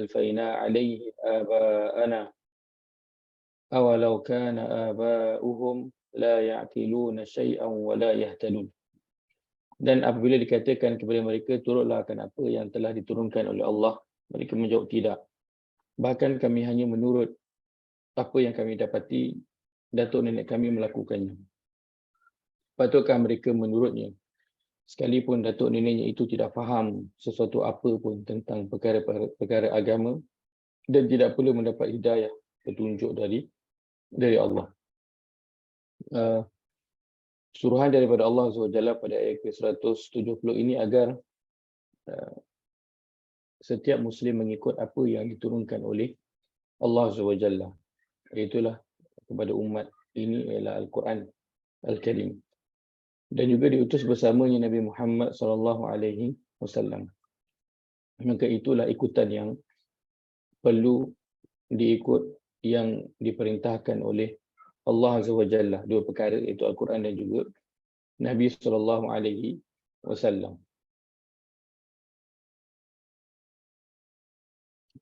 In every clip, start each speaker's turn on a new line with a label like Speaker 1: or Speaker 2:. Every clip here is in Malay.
Speaker 1: ألفينا عليه آباءنا أولو كان آباؤهم لا يعقلون شيئا ولا يهتدون. Dan apabila dikatakan kepada mereka, turutlah akan apa yang telah diturunkan oleh Allah, mereka menjawab tidak. Bahkan kami hanya menurut apa yang kami dapati datuk nenek kami melakukannya. Patutkah mereka menurutnya, sekalipun datuk neneknya itu tidak faham sesuatu apa pun tentang perkara agama dan tidak perlu mendapat hidayah, petunjuk dari Allah. Suruhan daripada Allah SWT pada ayat ke-170 ini agar setiap Muslim mengikut apa yang diturunkan oleh Allah SWT. Itulah kepada umat ini ialah Al-Quran Al-Karim. Dan juga diutus bersamanya Nabi Muhammad SAW. Maka itulah ikutan yang perlu diikut, yang diperintahkan oleh Allah Azza wa Jalla. Dua perkara, iaitu Al-Quran dan juga Nabi SAW.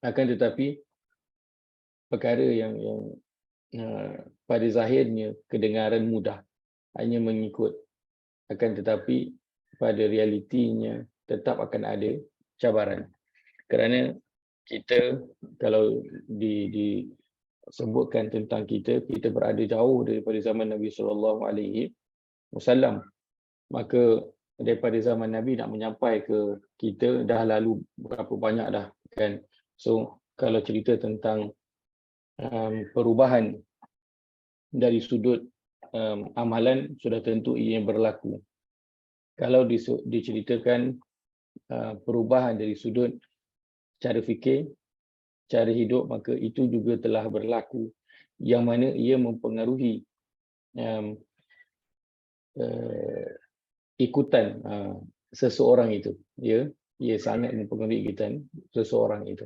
Speaker 1: Akan tetapi perkara yang pada zahirnya kedengaran mudah, hanya mengikut, akan tetapi pada realitinya tetap akan ada cabaran. Kerana kita, kalau disebutkan tentang kita berada jauh daripada zaman Nabi SAW. Maka daripada zaman Nabi nak menyampai ke kita dah lalu berapa banyak dah kan. So kalau cerita tentang perubahan dari sudut amalan, sudah tentu ia berlaku. Kalau diceritakan perubahan dari sudut cara fikir, cara hidup, maka itu juga telah berlaku, yang mana ia mempengaruhi ikutan seseorang itu. Ia sangat mempengaruhi ikutan seseorang itu.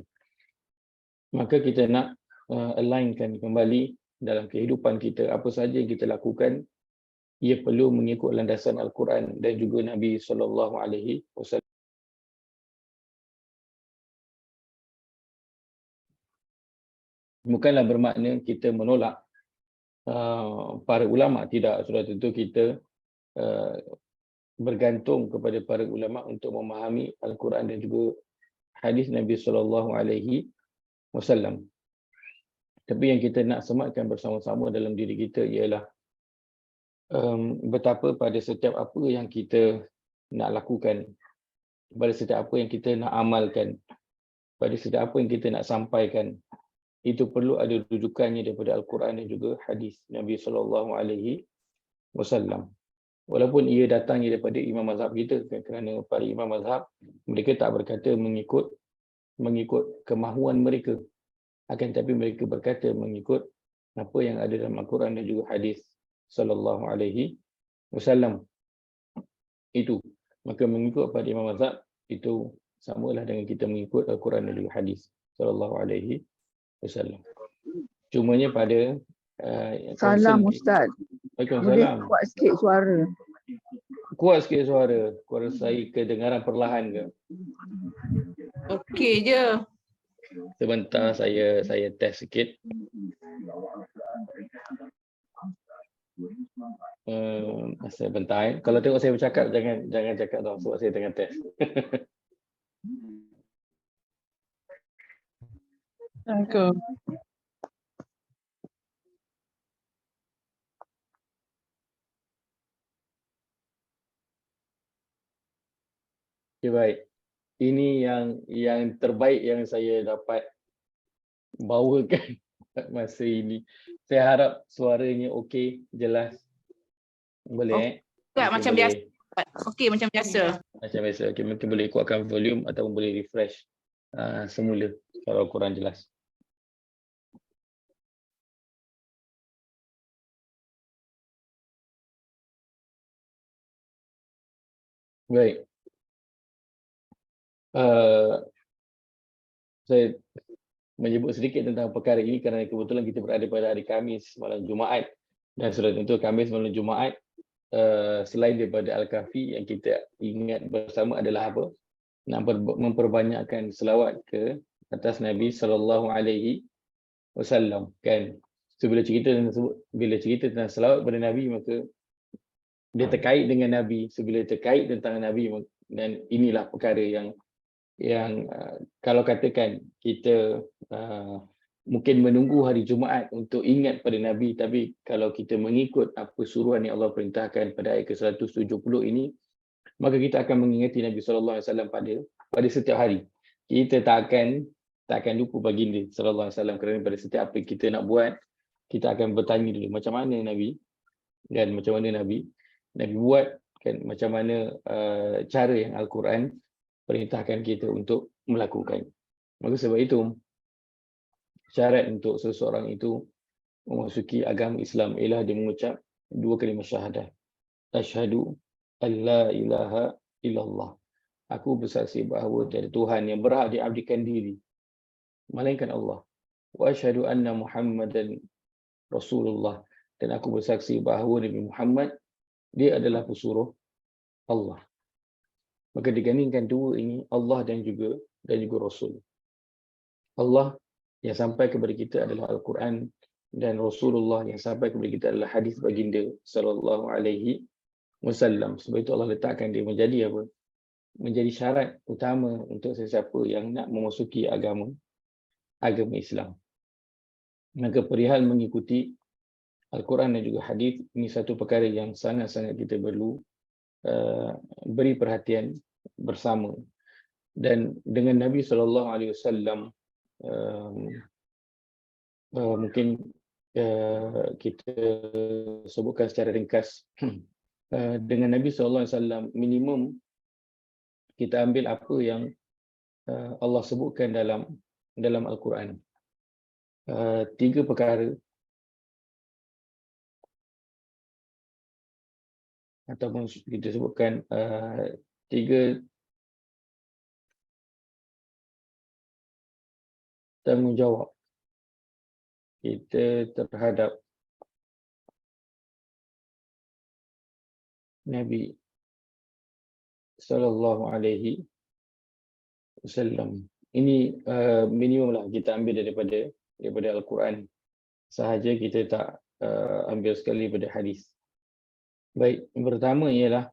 Speaker 1: Maka kita nak alignkan kembali dalam kehidupan kita, apa saja yang kita lakukan, ia perlu mengikut landasan Al-Quran dan juga Nabi SAW. Bukanlah bermakna kita menolak para ulama, tidak. Sudah tentu kita bergantung kepada para ulama untuk memahami Al-Quran dan juga hadis Nabi SAW. Tapi yang kita nak sematkan bersama-sama dalam diri kita ialah betapa pada setiap apa yang kita nak lakukan, pada setiap apa yang kita nak amalkan, pada setiap apa yang kita nak sampaikan, itu perlu ada rujukannya daripada Al-Quran dan juga hadis Nabi SAW. Walaupun ia datangnya daripada imam mazhab kita, kerana para imam mazhab mereka tak berkata mengikut kemahuan mereka, akan tapi mereka berkata mengikut apa yang ada dalam Al-Quran dan juga hadis SAW. Itu, maka mengikut pada imam mazhab itu samalah dengan kita mengikut Al-Quran dan juga hadis SAW. Cumanya pada
Speaker 2: Salam Ustaz.
Speaker 1: Waalaikumsalam.
Speaker 2: Boleh kuat sikit suara.
Speaker 1: Kuat sikit suara. Kuara saya kedengaran perlahan ke?
Speaker 3: Okey je.
Speaker 1: Sebentar saya test sikit. Sebentar. Kalau tengok saya bercakap, jangan cakap tau, sebab saya tengah test.
Speaker 3: Assalamualaikum.
Speaker 1: Okay, baik. Ini yang terbaik yang saya dapat bawakan masa ini. Saya harap suaranya okey, jelas. Boleh?
Speaker 3: Tak, macam
Speaker 1: boleh.
Speaker 3: biasa. Okey, macam biasa.
Speaker 1: Macam biasa. Okay, mungkin boleh kuatkan volume ataupun boleh refresh semula kalau kurang jelas. Baik. Saya menyebut sedikit tentang perkara ini kerana kebetulan kita berada pada hari Khamis malam Jumaat, dan sudah tentu Khamis malam Jumaat, selain daripada Al-Kahfi, yang kita ingat bersama adalah apa? Nak memperbanyakkan selawat ke atas Nabi sallallahu alaihi wasallam, kan. So bila cerita tentang selawat pada Nabi, maka dia terkait dengan Nabi. So bila terkait tentang Nabi, dan inilah perkara yang kalau katakan kita mungkin menunggu hari Jumaat untuk ingat pada Nabi, tapi kalau kita mengikut apa suruhan yang Allah perintahkan pada ayat ke-170 ini, maka kita akan mengingati Nabi sallallahu alaihi wasallam pada setiap hari. Kita tak akan lupa baginda sallallahu alaihi wasallam, kerana pada setiap apa kita nak buat, kita akan bertanya dulu macam mana Nabi, dan macam mana Nabi buat, kan, macam mana cara yang Al-Quran perintahkan kita untuk melakukan. Maka sebab itu syarat untuk seseorang itu memasuki agama Islam ialah dia mengucap dua kalimah syahadah. Asyhadu an la ilaha illallah. Aku bersaksi bahawa tiada Tuhan yang berhak diabdikan diri melainkan Allah. Wa asyhadu anna Muhammadan Rasulullah. Dan aku bersaksi bahawa Nabi Muhammad dia adalah pesuruh Allah. Maka digandingkan dua ini, Allah dan juga Rasul. Allah yang sampai kepada kita adalah Al-Quran, dan Rasulullah yang sampai kepada kita adalah hadis baginda sallallahu alaihi wasallam. Sebab itu Allah letakkan dia menjadi apa? Menjadi syarat utama untuk sesiapa yang nak memasuki agama Islam. Maka perihal mengikuti Al-Quran dan juga hadis, ini satu perkara yang sangat-sangat kita perlu beri perhatian bersama. Dan dengan Nabi SAW, mungkin kita sebutkan secara ringkas. Dengan Nabi SAW, minimum kita ambil apa yang Allah sebutkan dalam Al-Quran. 3 perkara ataupun kita sebutkan 3 tanggungjawab kita terhadap Nabi sallallahu alaihi wasallam. Ini minimum lah kita ambil daripada Al-Quran sahaja, kita tak ambil sekali pada hadis. Baik, yang pertama ialah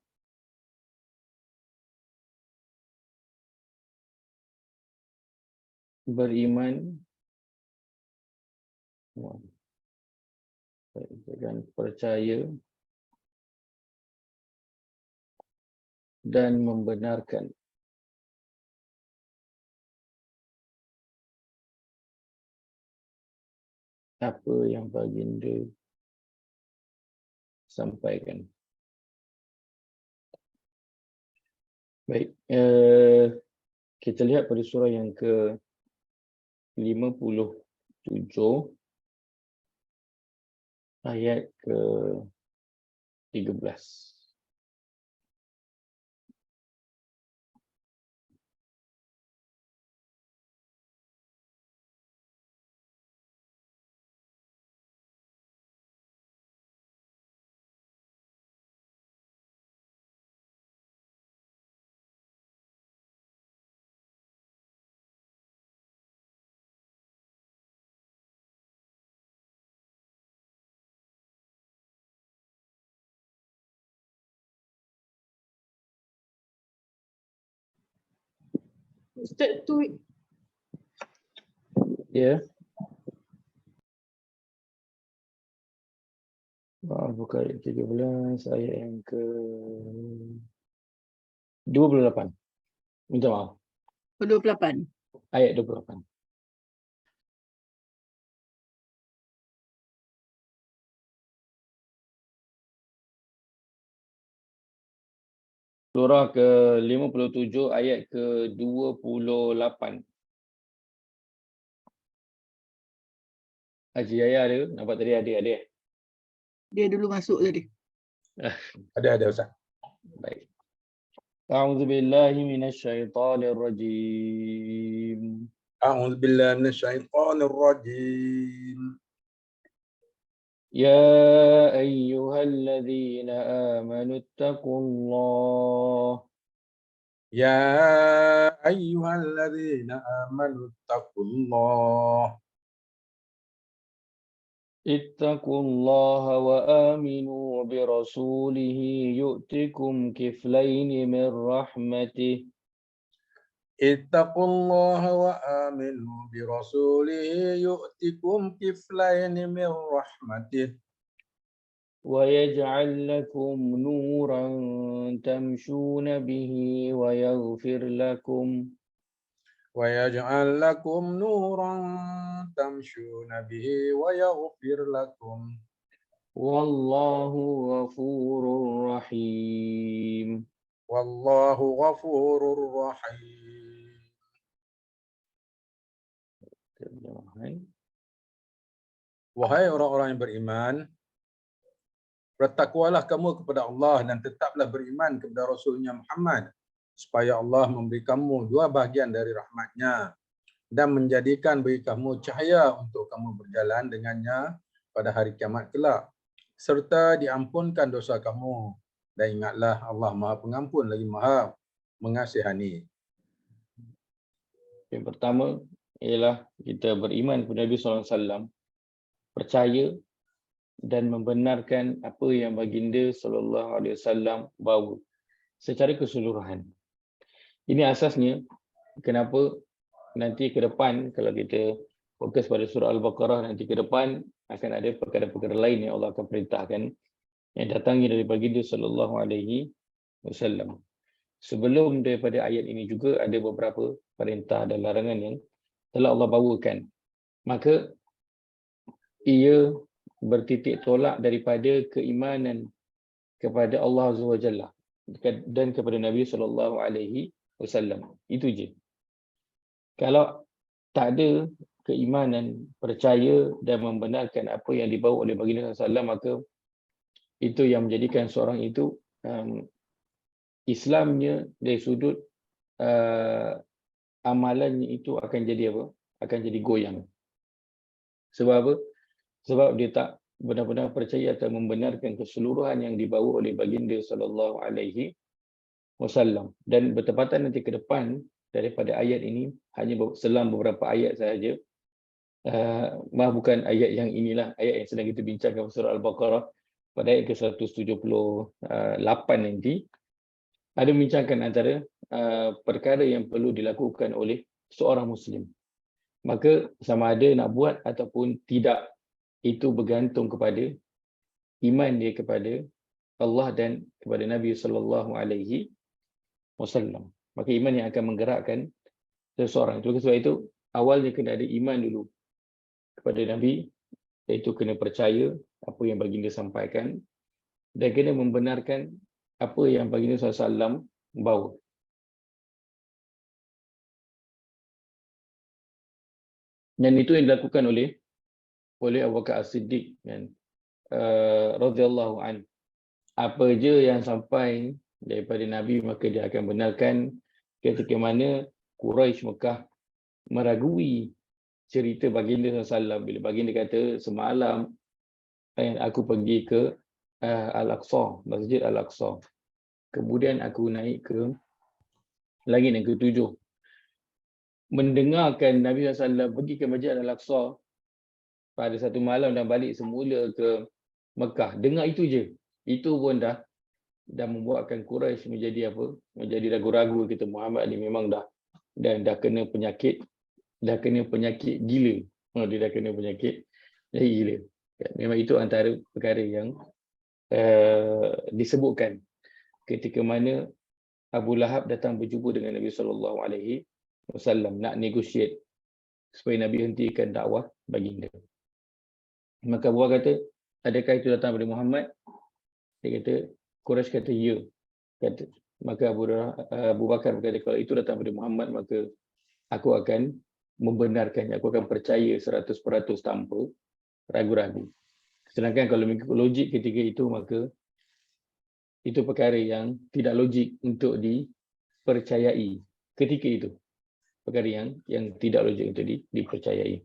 Speaker 1: beriman dan percaya dan membenarkan apa yang baginda sampaikan. Baik, kita lihat pada surah yang ke-57 ayat ke-13.
Speaker 3: Ustaz tu
Speaker 1: Ya. Buka ayat 13, ayat yang ke-28. Minta maaf.
Speaker 3: 28.
Speaker 1: Ayat 28. Surah ke-57 ayat ke-28. Haji Yahya ada? Nampak tadi ada.
Speaker 3: Dia dulu masuk tadi.
Speaker 4: Ada Ustaz.
Speaker 1: Baik. A'udzu billahi minasyaitonir rajim.
Speaker 4: A'udzu billahi minasyaitonir rajim.
Speaker 1: Ya ayyuhalladzina amanu ittaqullah.
Speaker 4: Ya ayyuhalladzina amanu taqullah.
Speaker 1: Ittaqullaha wa aminu bi rasulihi yu'tikum kiflaini min rahmatih
Speaker 4: Ittaqullaha wa aminu bi rasulihi yu'tikum kiflaini min rahmatih
Speaker 1: wa yaj'al lakum nuran tamshuna bihi wa yaghfir lakum
Speaker 4: wa yaj'al lakum nuran tamshuna bihi wa yaghfir lakum.
Speaker 1: wallahu ghafurur rahim.
Speaker 4: Wallahu ghafurur rahim. Wahai orang-orang yang beriman, bertakwalah kamu kepada Allah dan tetaplah beriman kepada Rasulnya Muhammad, supaya Allah memberi kamu dua bahagian dari rahmatnya dan menjadikan bagi kamu cahaya untuk kamu berjalan dengannya pada hari kiamat kelak, serta diampunkan dosa kamu. Dan ingatlah Allah Maha Pengampun lagi Maha Mengasihani.
Speaker 1: Yang pertama ialah kita beriman kepada Nabi SAW, percaya dan membenarkan apa yang baginda SAW bawa secara keseluruhan. Ini asasnya kenapa nanti ke depan kalau kita fokus pada surah Al-Baqarah, nanti ke depan akan ada perkara-perkara lain yang Allah akan perintahkan yang datangnya dari baginda SAW. Sebelum daripada ayat ini juga ada beberapa perintah dan larangan yang telah Allah bawakan. Maka ia bertitik tolak daripada keimanan kepada Allah Azza wa Jalla dan kepada Nabi SAW. Itu je. Kalau tak ada keimanan, percaya dan membenarkan apa yang dibawa oleh baginda SAW, maka itu yang menjadikan seorang itu Islamnya dari sudut amalannya itu akan jadi apa? Akan jadi goyang. Sebab apa? Sebab dia tak benar-benar percaya atau membenarkan keseluruhan yang dibawa oleh baginda SAW. Dan bertepatan nanti ke depan daripada ayat ini hanya selang beberapa ayat sahaja. Bukan ayat yang inilah, ayat yang sedang kita bincangkan surah Al-Baqarah pada ayat ke-178 nanti ada membincangkan antara perkara yang perlu dilakukan oleh seorang Muslim. Maka sama ada nak buat ataupun tidak, itu bergantung kepada iman dia kepada Allah dan kepada Nabi SAW. Maka iman yang akan menggerakkan seseorang. Sebab itu awalnya kena ada iman dulu kepada Nabi, iaitu kena percaya apa yang baginda sampaikan dan kena membenarkan apa yang baginda SAW bawa. Dan itu yang dilakukan oleh Abu Bakar As-Siddiq kan, radhiyallahu an. Apa je yang sampai daripada Nabi maka dia akan benarkan, ketika mana Quraisy Mekah meragui cerita baginda SAW bila baginda kata semalam aku pergi ke Al-Aqsa, Masjid Al-Aqsa. Kemudian aku naik ke langit yang ke-7. Mendengarkan Nabi SAW pergi ke Masjid Al-Aqsa pada satu malam dan balik semula ke Mekah. Dengar itu je. Itu pun dah membuatkan Quraisy menjadi apa? Menjadi ragu-ragu, kita Muhammad ni memang dah kena penyakit, gila. Dia dah kena penyakit gila. Memang itu antara perkara yang disebutkan ketika mana Abu Lahab datang berjumpa dengan Nabi SAW nak negotiate supaya Nabi hentikan dakwah baginda. Maka Abu Bakar kata, adakah itu datang dari Muhammad? Dia kata, Quraisy kata ya. Maka Abu Bakar berkata, kalau itu datang dari Muhammad, maka aku akan membenarkannya, aku akan percaya 100% tanpa ragu-ragu. Sedangkan kalau mengikut logik ketika itu, maka itu perkara yang tidak logik untuk dipercayai ketika itu. Perkara yang tidak logik untuk dipercayai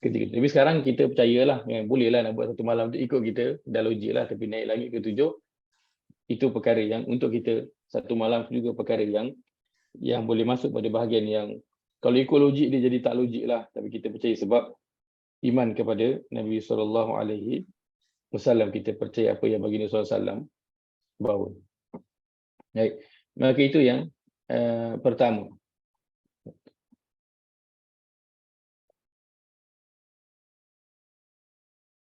Speaker 1: ketika itu. Tapi sekarang kita percayalah, bolehlah nak buat satu malam tu ikut kita, dah logik lah. Tapi naik langit ke-7, itu perkara yang untuk kita satu malam juga perkara yang yang boleh masuk pada bahagian yang kalau ikut logik dia jadi tak logik lah, tapi kita percaya sebab iman kepada Nabi SAW, kita percaya apa yang baginda SAW bawa. Baik, maka itu yang pertama.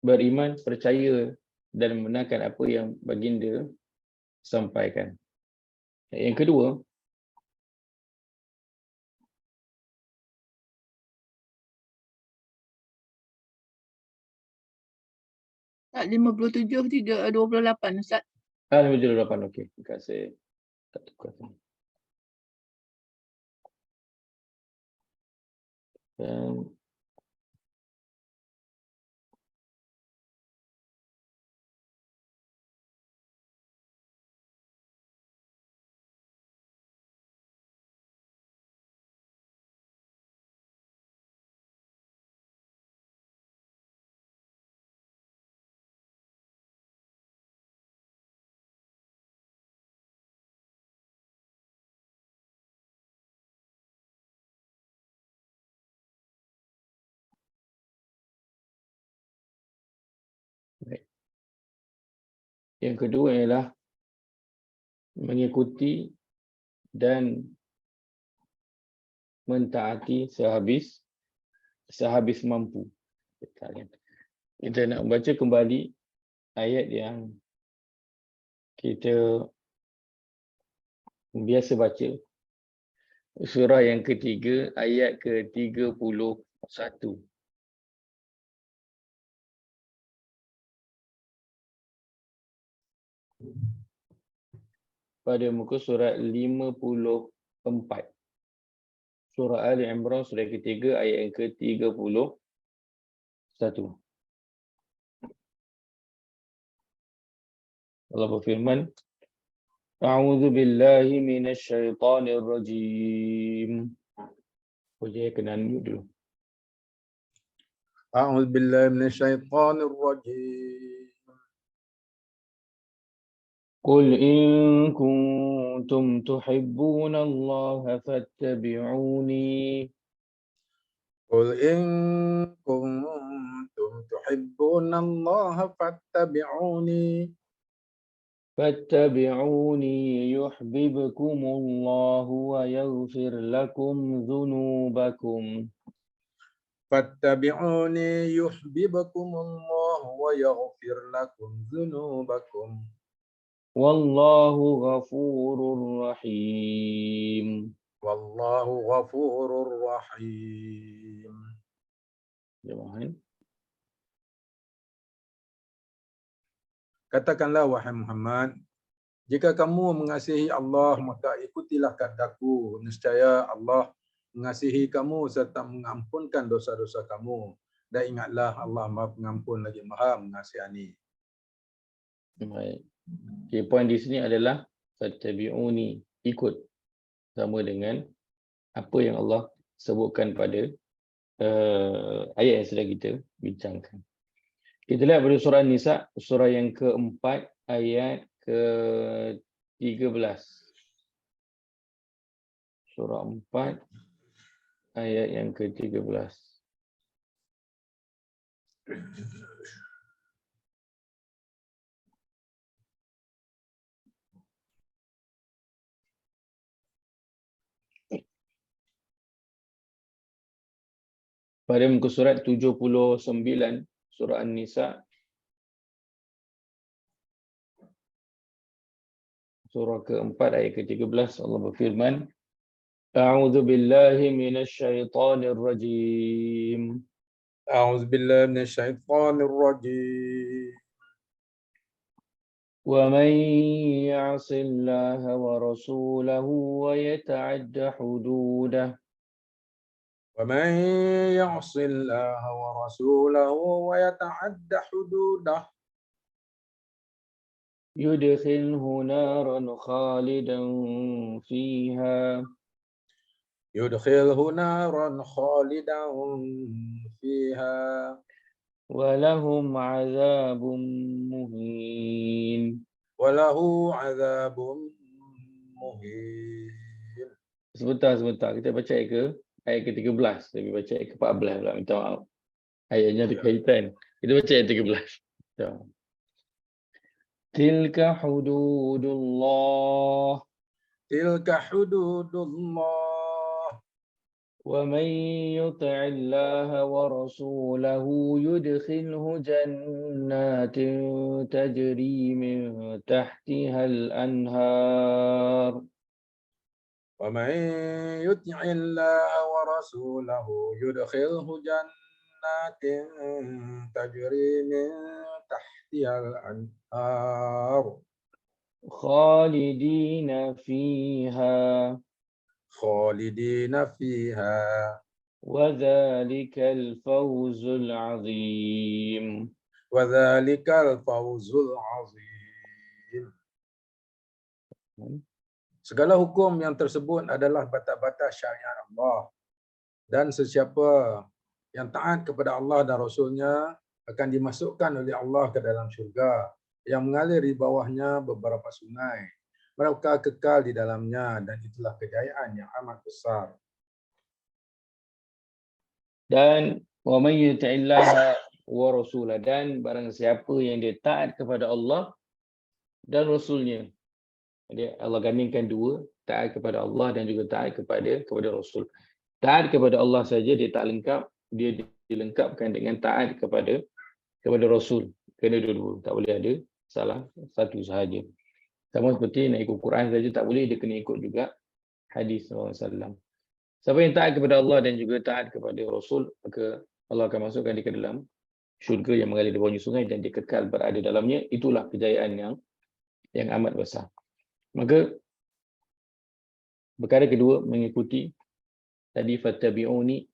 Speaker 1: Beriman, percaya dan membenarkan apa yang baginda sampaikan. Yang kedua,
Speaker 3: Tak 57, 28 Ustaz.
Speaker 1: 58, okey. Dekat saya tak tukar. Dan baik. Yang kedua ialah mengikuti dan mentaati sehabis mampu. Kita nak membaca kembali ayat yang kita biasa baca. Surah yang ketiga, ayat ke-31. Pada muka surat 54. Surah Ali Imran, surah ketiga, ayat yang ke-31. Allah berfirman, A'udzu billahi minasy syaithanir rajim. Boleh kena mute dulu.
Speaker 4: A'udzu billahi minasyaitonir rajim.
Speaker 1: Qul in kuntum tuhibbuna Allah fattabi'uni.
Speaker 4: Qul in kuntum tuhibbuna Allah fattabi'uni.
Speaker 1: فاتبعوني يحببكم الله ويغفر لكم ذنوبكم.
Speaker 4: Fattabi'uni yuhibbukumullah wa yaghfir lakum dzunubakum.
Speaker 1: Wallahu ghafurur rahim.
Speaker 4: Wallahu ghafurur rahim.
Speaker 1: Jemaah.
Speaker 4: Katakanlah wahai Muhammad, jika kamu mengasihi Allah, maka ikutilah kataku. Nescaya Allah mengasihi kamu serta mengampunkan dosa-dosa kamu. Dan ingatlah Allah Maha Pengampun lagi Maha Mengasihani.
Speaker 1: Baik. Okay, poin di sini adalah fattabi'uni, ikut, sama dengan apa yang Allah sebutkan pada ayat yang sedang kita bincangkan. Kita lihat pada surah Nisa, surah yang keempat, ayat ke-13. Surah 4, ayat yang ke-13. Pada muka surat 79, surah An-Nisa, surah keempat, ayat ke-13, Allah berfirman, A'udzu billahi minasy syaithanir rajim.
Speaker 4: A'udzu billahi minasyaitonir rajim.
Speaker 1: ومن يعص الله ورسوله ويتعد حدوده
Speaker 4: ومن يعص الله ورسوله ويتعد حدوده
Speaker 1: يدخله نارا خالدا فيها
Speaker 4: يدخله نارا خالدا فيها
Speaker 1: ولهم عذاب مهين.
Speaker 4: وله عذاب مهين.
Speaker 1: sebentar. Kita baca ayat ke-13. Tapi baca ayat ke-14 pula. Minta maaf. Ayatnya ada kaitan. Kita baca ayat 13. So. Tilka hududullah.
Speaker 4: Tilka hududullah.
Speaker 1: ومن يطع الله ورسوله يدخله جنات تجري من تحتها الأنهار
Speaker 4: ومن يطع الله ورسوله يدخله جنات تجري من تحتها الأنهار
Speaker 1: خالدين فيها وذلك الفوز العظيم.
Speaker 4: وذلك الفوز العظيم. Segala hukum yang tersebut adalah batas-batas syariat Allah. Dan sesiapa yang taat kepada Allah dan Rasulnya akan dimasukkan oleh Allah ke dalam syurga yang mengalir di bawahnya beberapa sungai. Mereka kekal di dalamnya dan itulah kejayaan yang amat besar.
Speaker 1: Dan wa may yuti'illaha wa rasulah, dan barang siapa yang dia taat kepada Allah dan Rasulnya. Jadi Allah gandingkan dua, taat kepada Allah dan juga taat kepada Rasul. Taat kepada Allah saja dia tak lengkap, dia dilengkapkan dengan taat kepada Rasul. Kena dua-dua, tak boleh ada salah satu sahaja. Sama seperti nak ikut Quran saja tak boleh, dia kena ikut juga hadis Rasulullah SAW. Siapa yang taat kepada Allah dan juga taat kepada Rasul, maka Allah akan masukkan dia ke dalam syurga yang mengalir di bawahnya sungai dan dia kekal berada dalamnya. Itulah kejayaan yang amat besar. Maka perkara kedua mengikuti tadi fattabi'uni,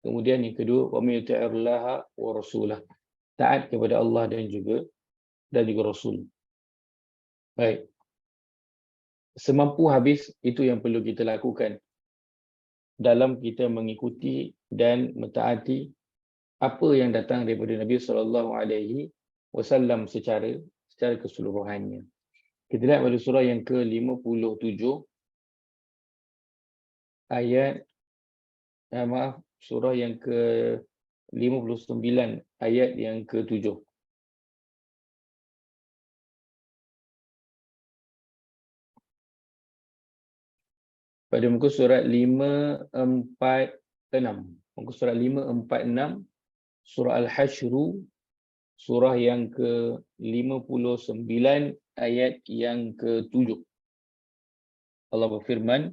Speaker 1: kemudian yang kedua wa may yuti'illaha wa rasulah, taat kepada Allah dan juga Rasul. Baik. Semampu habis itu yang perlu kita lakukan dalam kita mengikuti dan mentaati apa yang datang daripada Nabi SAW secara keseluruhannya. Kita lihat pada surah yang ke-57 ayat surah yang ke-59 ayat yang ke-7. Pada muka surat 546. Muka surat 546 surah Al-Hasyr, surah yang ke-59 ayat yang ke-7. Allah berfirman,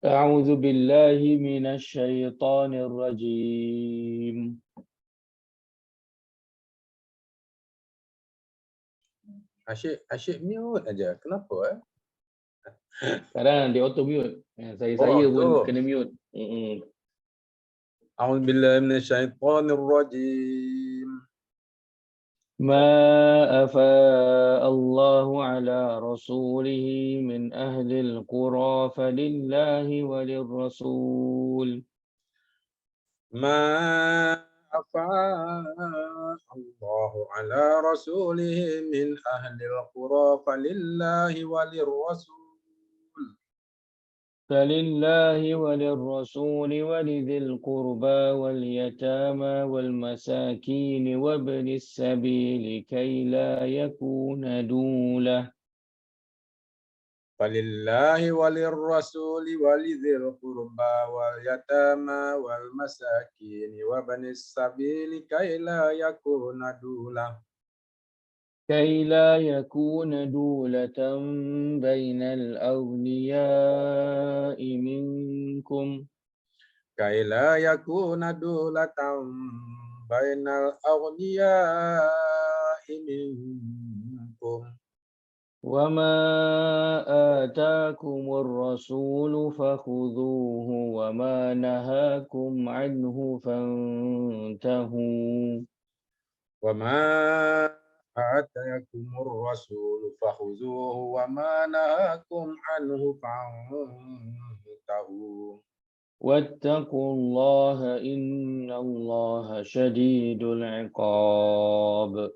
Speaker 1: A'udzu billahi minasy syaithanir rajim.
Speaker 4: Asyik mute aja. Kenapa?
Speaker 1: Sekarang dia auto mute. Saya pun kena mute.
Speaker 4: A'udzu billahi minasyaitonir rajim.
Speaker 1: ما أفاء الله على رسوله من أهل القرى فلله وللرسول
Speaker 4: ما أفاء الله على رسوله من أهل القرى فلله وللرسول
Speaker 1: ولذي القربى واليتامى والمساكين وابن السبيل كي لا يكون دولة.
Speaker 4: فلله وللرسول ولذي القربى واليتامى والمساكين وابن السبيل كي لا يكون دولة
Speaker 1: بين الأغنياء منكم وما آتاكم الرسول فخذوه وما نهاكم عنه فانتهوا.
Speaker 4: وما آتاكم الرسول فخذوه وما نهاكم عنه فانتهوا.
Speaker 1: واتقوا الله إن الله شديد العقاب.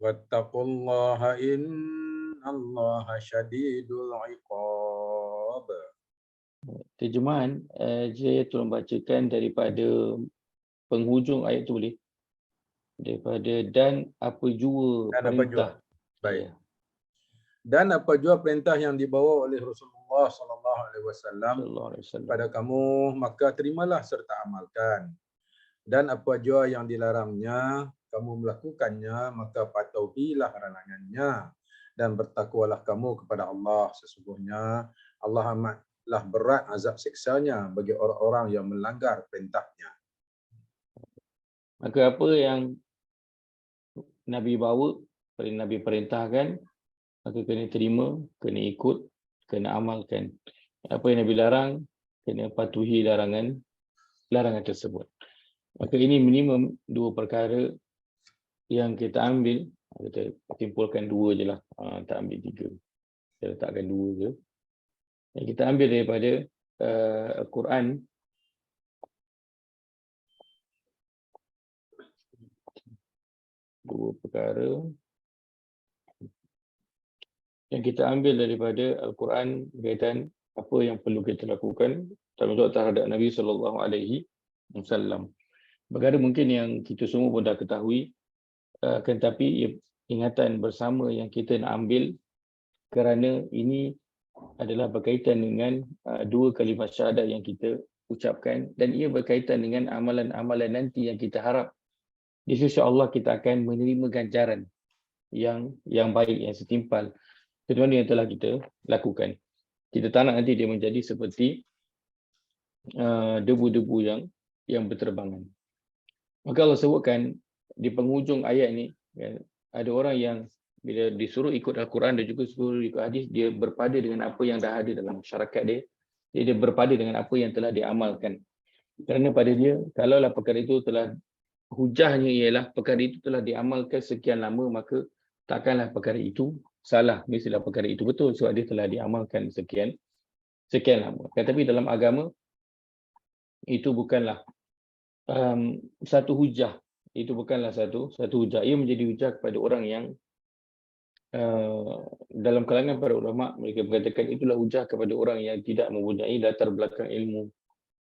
Speaker 4: واتقوا الله إن الله شديد العقاب.
Speaker 1: Terjemahan saya tolong bacakan daripada penghujung ayat tu boleh. Daripada dan apa jua
Speaker 4: Dan apa
Speaker 1: perintah.
Speaker 4: Baik.
Speaker 1: Ya.
Speaker 4: Dan apa jua perintah yang dibawa oleh Rasulullah sallallahu alaihi wasallam
Speaker 1: Sallallahu alaihi wasallam.
Speaker 4: kepada kamu, maka terimalah serta amalkan. Dan apa jua yang dilarangnya, kamu melakukannya, maka patuhilah larangannya. Dan bertakwalah kamu kepada Allah. Sesungguhnya Allah amatlah berat azab siksanya bagi orang-orang yang melanggar perintahnya.
Speaker 1: Maka apa yang Nabi bawa, Nabi perintahkan, maka kena terima, kena ikut, kena amalkan. Apa yang Nabi larang, kena patuhi larangan tersebut. Maka ini minimum dua perkara yang kita ambil. Kita simpulkan dua je lah, tak ambil tiga. Kita letakkan dua je. Yang kita ambil daripada Al-Quran, dua perkara yang kita ambil daripada Al-Quran berkaitan apa yang perlu kita lakukan terhadap Nabi sallallahu alaihi wasallam. Perkara mungkin yang kita semua pun dah ketahui, tetapi ingatan bersama yang kita nak ambil kerana ini adalah berkaitan dengan dua kalimah syahadat yang kita ucapkan, dan ia berkaitan dengan amalan-amalan nanti yang kita harap di sisi Allah kita akan menerima ganjaran yang baik, yang setimpal seperti yang telah kita lakukan. Kita tak nak nanti dia menjadi seperti debu-debu yang berterbangan. Maka Allah sebutkan di penghujung ayat ni, ada orang yang bila disuruh ikut Al-Quran dan juga disuruh ikut hadis, dia berpada dengan apa yang dah ada dalam masyarakat dia. Dia berpada dengan apa yang telah diamalkan. Kerana pada dia, kalaulah perkara itu telah, hujahnya ialah perkara itu telah diamalkan sekian lama, maka takkanlah perkara itu salah. Mestilah perkara itu betul sebab dia telah diamalkan sekian lama. Tetapi dalam agama, itu bukanlah satu hujah. Itu bukanlah satu hujah. Ia menjadi hujah kepada orang yang dalam kalangan para ulama, mereka mengatakan itulah hujah kepada orang yang tidak mempunyai latar belakang ilmu.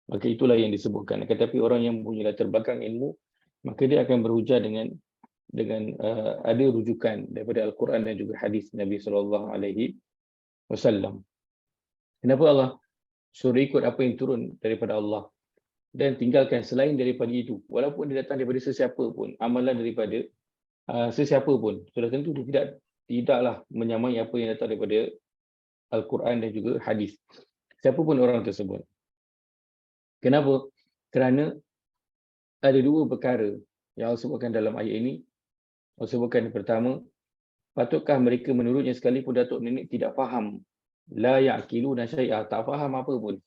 Speaker 1: Maka itulah yang disebutkan. Tetapi orang yang mempunyai latar belakang ilmu, maka dia akan berhujah dengan ada rujukan daripada Al-Quran dan juga hadis Nabi sallallahu alaihi wasallam. Kenapa Allah suruh ikut apa yang turun daripada Allah dan tinggalkan selain daripada itu, walaupun dia datang daripada sesiapa pun, amalan daripada sesiapa pun, sudah tentu dia tidaklah menyamai apa yang datang daripada Al-Quran dan juga hadis, siapa pun orang tersebut. Kenapa? Kerana ada dua perkara yang Allah sebutkan dalam ayat ini. Allah sebutkan yang pertama, patutkah mereka menurutnya sekalipun datuk nenek tidak faham, la ya'qiluna syai'a, tak faham apa pun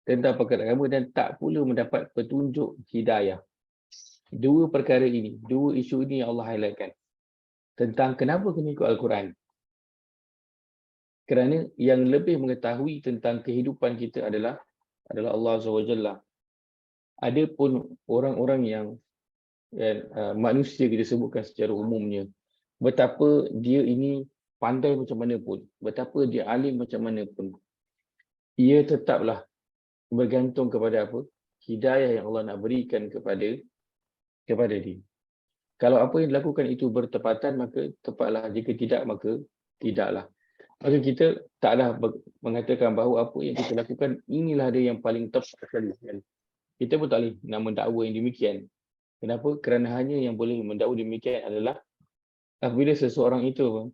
Speaker 1: tentang perkara agama dan tak pula mendapat petunjuk hidayah. Dua perkara ini, dua isu ini yang Allah highlightkan tentang kenapa kena ikut Al-Quran. Kerana yang lebih mengetahui tentang kehidupan kita adalah Allah SWT. Ada pun orang-orang yang manusia kita sebutkan secara umumnya, betapa dia ini pandai macam mana pun, betapa dia alim macam mana pun, ia tetaplah bergantung kepada apa? Hidayah yang Allah nak berikan kepada dia. Kalau apa yang dilakukan itu bertepatan, maka tepatlah. Jika tidak, maka tidaklah. Maka kita taklah mengatakan bahawa apa yang kita lakukan inilah dia yang paling tepat sekali. Kita pun tak boleh nak mendakwa yang demikian. Kenapa? Kerana hanya yang boleh mendakwa demikian adalah apabila seseorang itu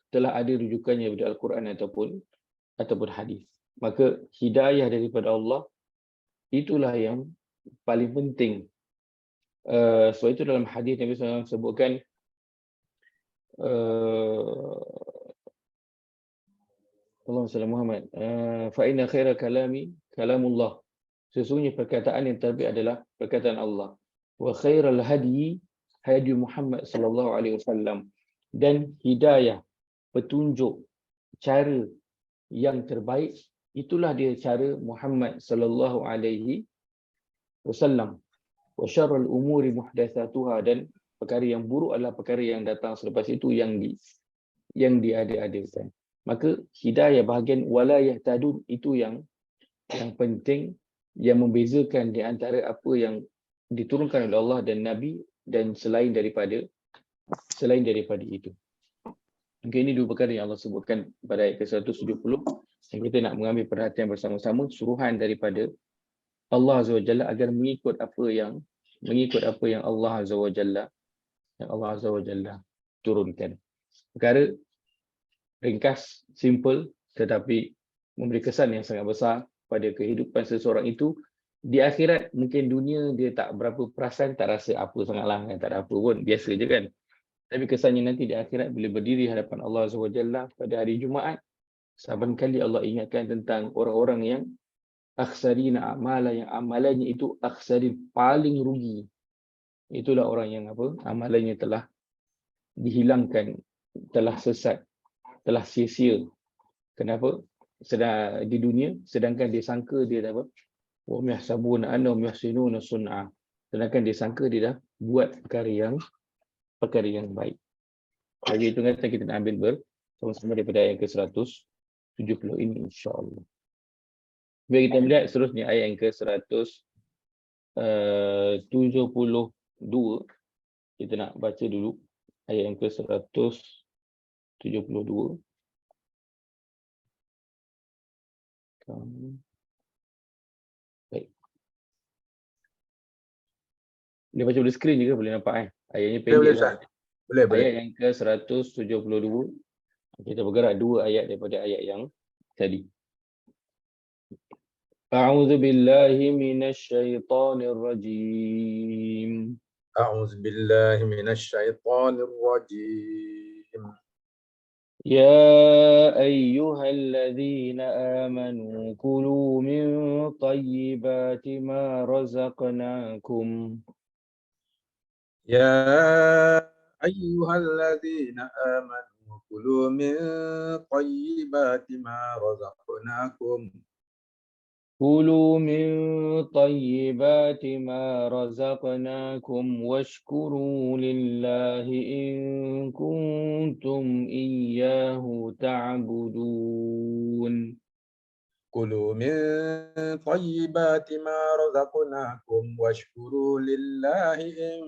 Speaker 1: telah ada rujukannya daripada Al-Quran ataupun hadis. Maka hidayah daripada Allah itulah yang paling penting. Sebab itu dalam hadis Nabi SAW sebutkan Allahumma salli Muhammad, fa inna khaira kalami kalamullah. Sesungguhnya perkataan yang terbaik adalah perkataan Allah. Wa khairal hadi hadi Muhammad sallallahu alaihi wasallam. Dan hidayah, petunjuk, cara yang terbaik itulah dia cara Muhammad sallallahu alaihi wasallam. Wa syarrul umuri muhdatsatuha, dan perkara yang buruk adalah perkara yang datang selepas itu yang diada-adakan. Maka hidayah bahagian wala yahtadun itu yang penting, yang membezakan di antara apa yang diturunkan oleh Allah dan Nabi dan selain daripada itu. Mungkin ini dua perkara yang Allah sebutkan pada ayat ke-170 yang kita nak mengambil perhatian bersama-sama, suruhan daripada Allah Azza wa Jalla agar mengikut apa yang Allah Azza wa Jalla turunkan. Perkara ringkas, simple, tetapi memberi kesan yang sangat besar pada kehidupan seseorang itu. Di akhirat mungkin dunia dia tak berapa perasan, tak rasa apa sangatlah, tak ada apa pun, biasa je kan. Tapi kesannya nanti di akhirat bila berdiri hadapan Allah Azza wa Jalla pada hari Jumaat, saban kali Allah ingatkan tentang orang-orang yang akhsarina amala, yang amalannya itu akhsarin, paling rugi. Itulah orang yang amalannya telah dihilangkan, telah sesat, telah sia-sia. Kenapa? Sedang di dunia, sedangkan dia sangka dia dah wa yahsabuna annahum yuhsinuna sun'a. Sedangkan dia sangka dia dah buat perkara yang baik. Jadi itu kata kita nak ambil bersama-sama daripada ayat ke-170 ini, insya-Allah. Baik, kita melihat seterusnya ayat yang ke-172. Kita nak baca dulu ayat yang ke-172. Baik. Boleh baca di skrin juga, boleh nampak ayatnya pendek.
Speaker 4: Boleh Ustaz. Boleh.
Speaker 1: Ayat yang ke-172. Kita bergerak dua ayat daripada ayat yang tadi. A'udzu billahi minasyaitonir rajim.
Speaker 4: A'udzu billahi minasyaitonir rajim.
Speaker 1: يا أيها الذين آمنوا كلوا من طيبات ما رزقناكم.
Speaker 4: يا أيها الذين آمنوا كلوا من طيبات ما رزقناكم.
Speaker 1: كلوا من طيبات ما رزقناكم واشكروا لله إن كنتم إياه تعبدون.
Speaker 4: كلوا من طيبات ما رزقناكم واشكروا لله إن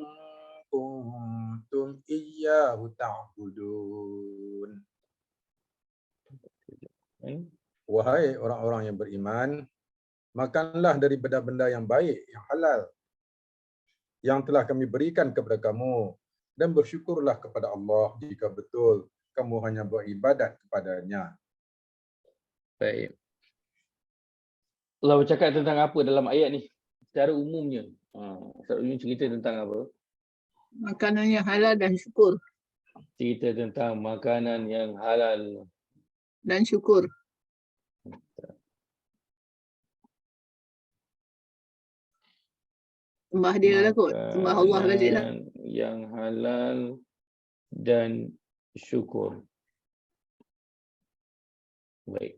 Speaker 4: كنتم إياه تعبدون. Wahai orang-orang yang beriman, makanlah daripada benda yang baik, yang halal, yang telah kami berikan kepada kamu, dan bersyukurlah kepada Allah jika betul kamu hanya beribadat kepadanya.
Speaker 1: Baik. Allah bercakap tentang apa dalam ayat ni? Secara umumnya. Secara umumnya cerita tentang apa?
Speaker 3: Makanan yang halal dan syukur.
Speaker 1: Cerita tentang makanan yang halal
Speaker 3: Dan syukur. Sembah dia lah kot. Sembah Allah balik lah.
Speaker 1: Yang halal dan syukur. Baik.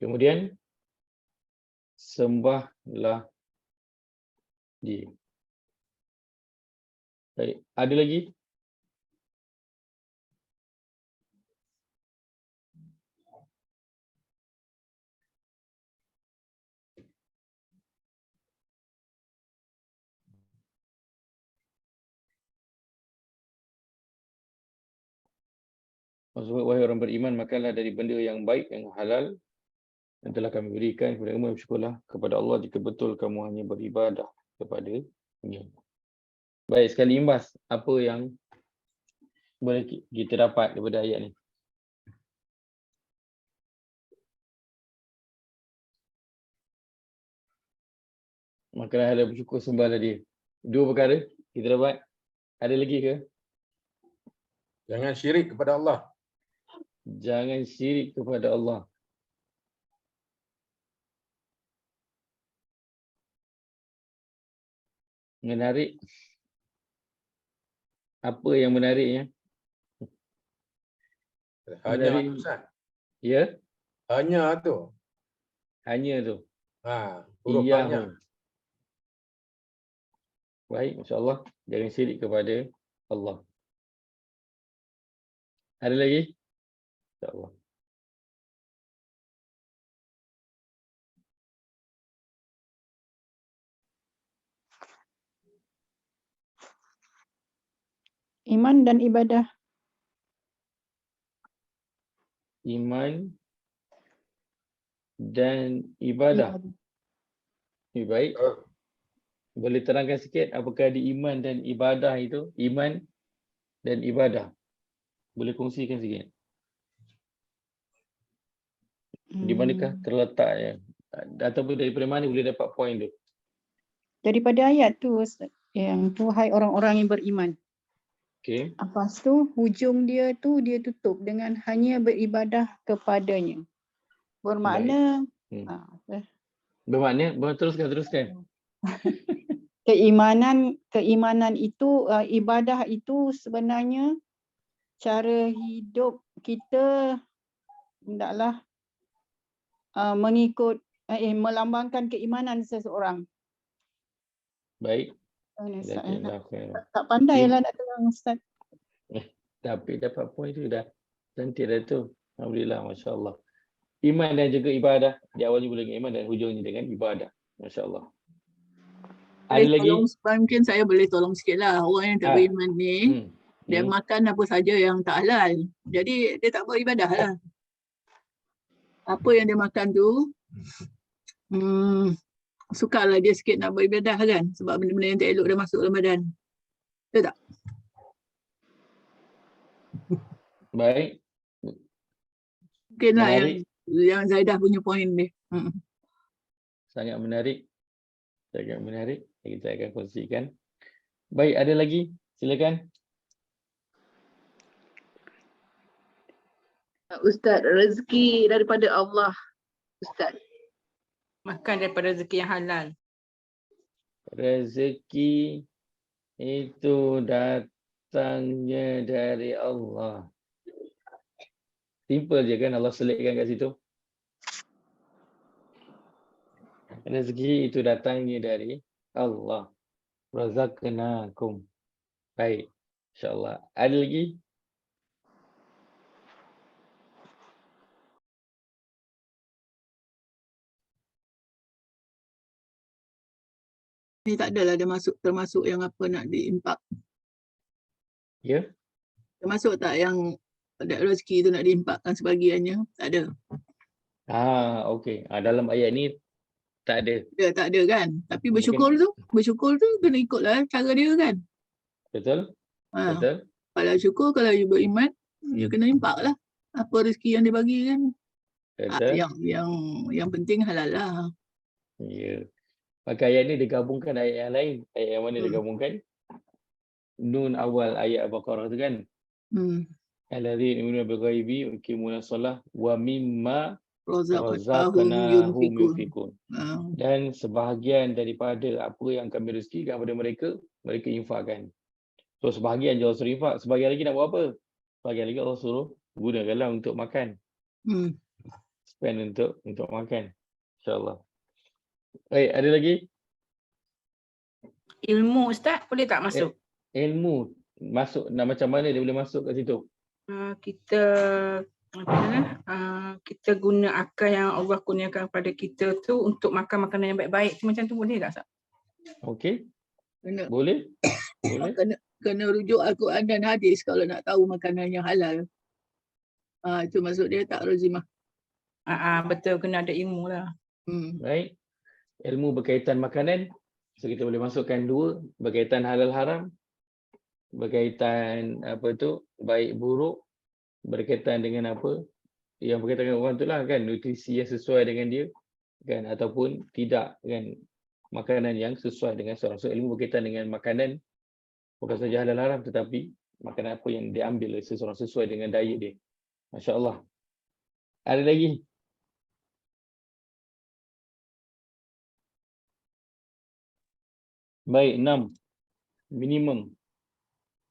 Speaker 1: Kemudian sembahlah dia. Baik. Ada lagi? Maksudnya, wahai orang beriman, makanlah dari benda yang baik, yang halal, yang telah kami berikan kepada kamu, bersyukurlah kepada Allah jika betul kamu hanya beribadah kepada-Nya. Baik, sekali imbas, apa yang boleh kita dapat daripada ayat ni? Makanlah halal, bersyukur, sembahlah dia. Dua perkara kita dapat. Ada lagi ke?
Speaker 4: Jangan syirik kepada Allah.
Speaker 1: Jangan syirik kepada Allah. Menarik. Apa yang menariknya?
Speaker 4: Hanya
Speaker 1: Menarik.
Speaker 4: tu, Ustaz.
Speaker 1: Ya?
Speaker 4: Hanya tu.
Speaker 1: Hanya tu.
Speaker 4: Huruf
Speaker 1: Iyahu.
Speaker 4: hanya.
Speaker 1: Baik, insya-Allah. Jangan syirik kepada Allah. Ada lagi? InsyaAllah.
Speaker 2: Iman dan ibadah.
Speaker 1: Iman dan ibadah. Baik. Boleh terangkan sikit apakah di iman dan ibadah itu? Iman dan ibadah. Boleh kongsikan sikit. Di manakah terletaknya? Ataupun daripada mana boleh dapat poin tu?
Speaker 2: Daripada ayat tu Ustaz, yang tuhai orang-orang yang beriman.
Speaker 1: Okey.
Speaker 2: Lepas tu hujung dia tu dia tutup dengan hanya beribadah kepadanya. Bermakna
Speaker 1: Bermakna, teruskan.
Speaker 2: keimanan itu, ibadah itu sebenarnya cara hidup kita hendaklah mengikut melambangkan keimanan seseorang.
Speaker 1: Baik.
Speaker 2: Tak pandai lah nak terang Ustaz.
Speaker 1: Tapi dapat poin tu dah. Cantik dah tu. Alhamdulillah, Masya Allah. Iman dan juga ibadah. Di awalnya boleh dengan iman dan hujungnya dengan ibadah. Masya Allah. Ada lagi?
Speaker 3: Mungkin saya boleh tolong sikit lah. Orang yang tak beriman ni, dia makan apa saja yang tak halal. Jadi dia tak buat ibadah lah. Apa yang dia makan tu, sukarlah dia sikit nak beribadah kan. Sebab benda-benda yang tak elok dia masuk dalam badan. Betul tak?
Speaker 1: Baik.
Speaker 3: Mungkinlah yang Zaidah punya poin dia.
Speaker 1: Sangat menarik. Kita akan kongsikan. Baik, ada lagi? Silakan.
Speaker 3: Ustaz, rezeki daripada Allah. Ustaz.
Speaker 5: Makan daripada rezeki yang halal.
Speaker 1: Rezeki itu datangnya dari Allah. Simple je kan, Allah selitkan kat situ. Rezeki itu datangnya dari Allah. Razaqnakum. Baik. InsyaAllah. Ada lagi?
Speaker 3: Ni tak adalah dia termasuk yang apa nak diimpak.
Speaker 1: Ya.
Speaker 3: Termasuk tak yang rezeki tu nak diimpakkan sebahagiannya? Tak ada.
Speaker 1: Okey. Dalam ayat ni tak ada.
Speaker 3: Ya, tak ada kan. Tapi bersyukur tu kena ikutlah cara dia kan.
Speaker 1: Betul? Betul.
Speaker 3: Kalau syukur, kalau you beriman, you kena impak lah. Apa rezeki yang dia bagi kan.
Speaker 1: Betul.
Speaker 3: Yang penting halal lah.
Speaker 1: Ya. Pakai ayat ni digabungkan ayat yang lain. Ayat yang mana digabungkan? Nun awal ayat Al-Baqarah tu kan. Alladzina yu'minuna bil ghaibi wa yuqimuna shalah wa mimma razaqnahum yunfiqun. Dan sebahagian daripada apa yang kami rezekikan kepada mereka, mereka infakkan. So sebahagian je Allah suruh infak, sebahagian lagi nak buat apa? Sebahagian lagi Allah suruh gunakanlah untuk makan. Spend untuk makan. InsyaAllah. Baik, ada lagi?
Speaker 5: Ilmu Ustaz boleh tak masuk?
Speaker 1: Ilmu masuk, macam mana dia boleh masuk kat situ?
Speaker 5: Kita guna akal yang Allah kurniakan kepada kita tu untuk makan makanan yang baik-baik. Macam tu boleh tak Ustaz?
Speaker 1: Okey. Boleh? Boleh.
Speaker 3: Kena rujuk Al-Quran dan hadis kalau nak tahu makanan yang halal. Itu maksud dia tak rozimah.
Speaker 5: Betul, kena ada ilmu lah.
Speaker 1: Baik. Ilmu berkaitan makanan, so kita boleh masukkan dua, berkaitan halal haram, berkaitan baik buruk, berkaitan dengan apa yang berkaitan dengan orang tu lah kan, nutrisi yang sesuai dengan dia kan, ataupun tidak kan, makanan yang sesuai dengan seorang. So ilmu berkaitan dengan makanan bukan saja halal haram, tetapi makanan apa yang diambil oleh seseorang sesuai dengan diet dia. Masya Allah. Ada lagi? Baik, 6. Minimum.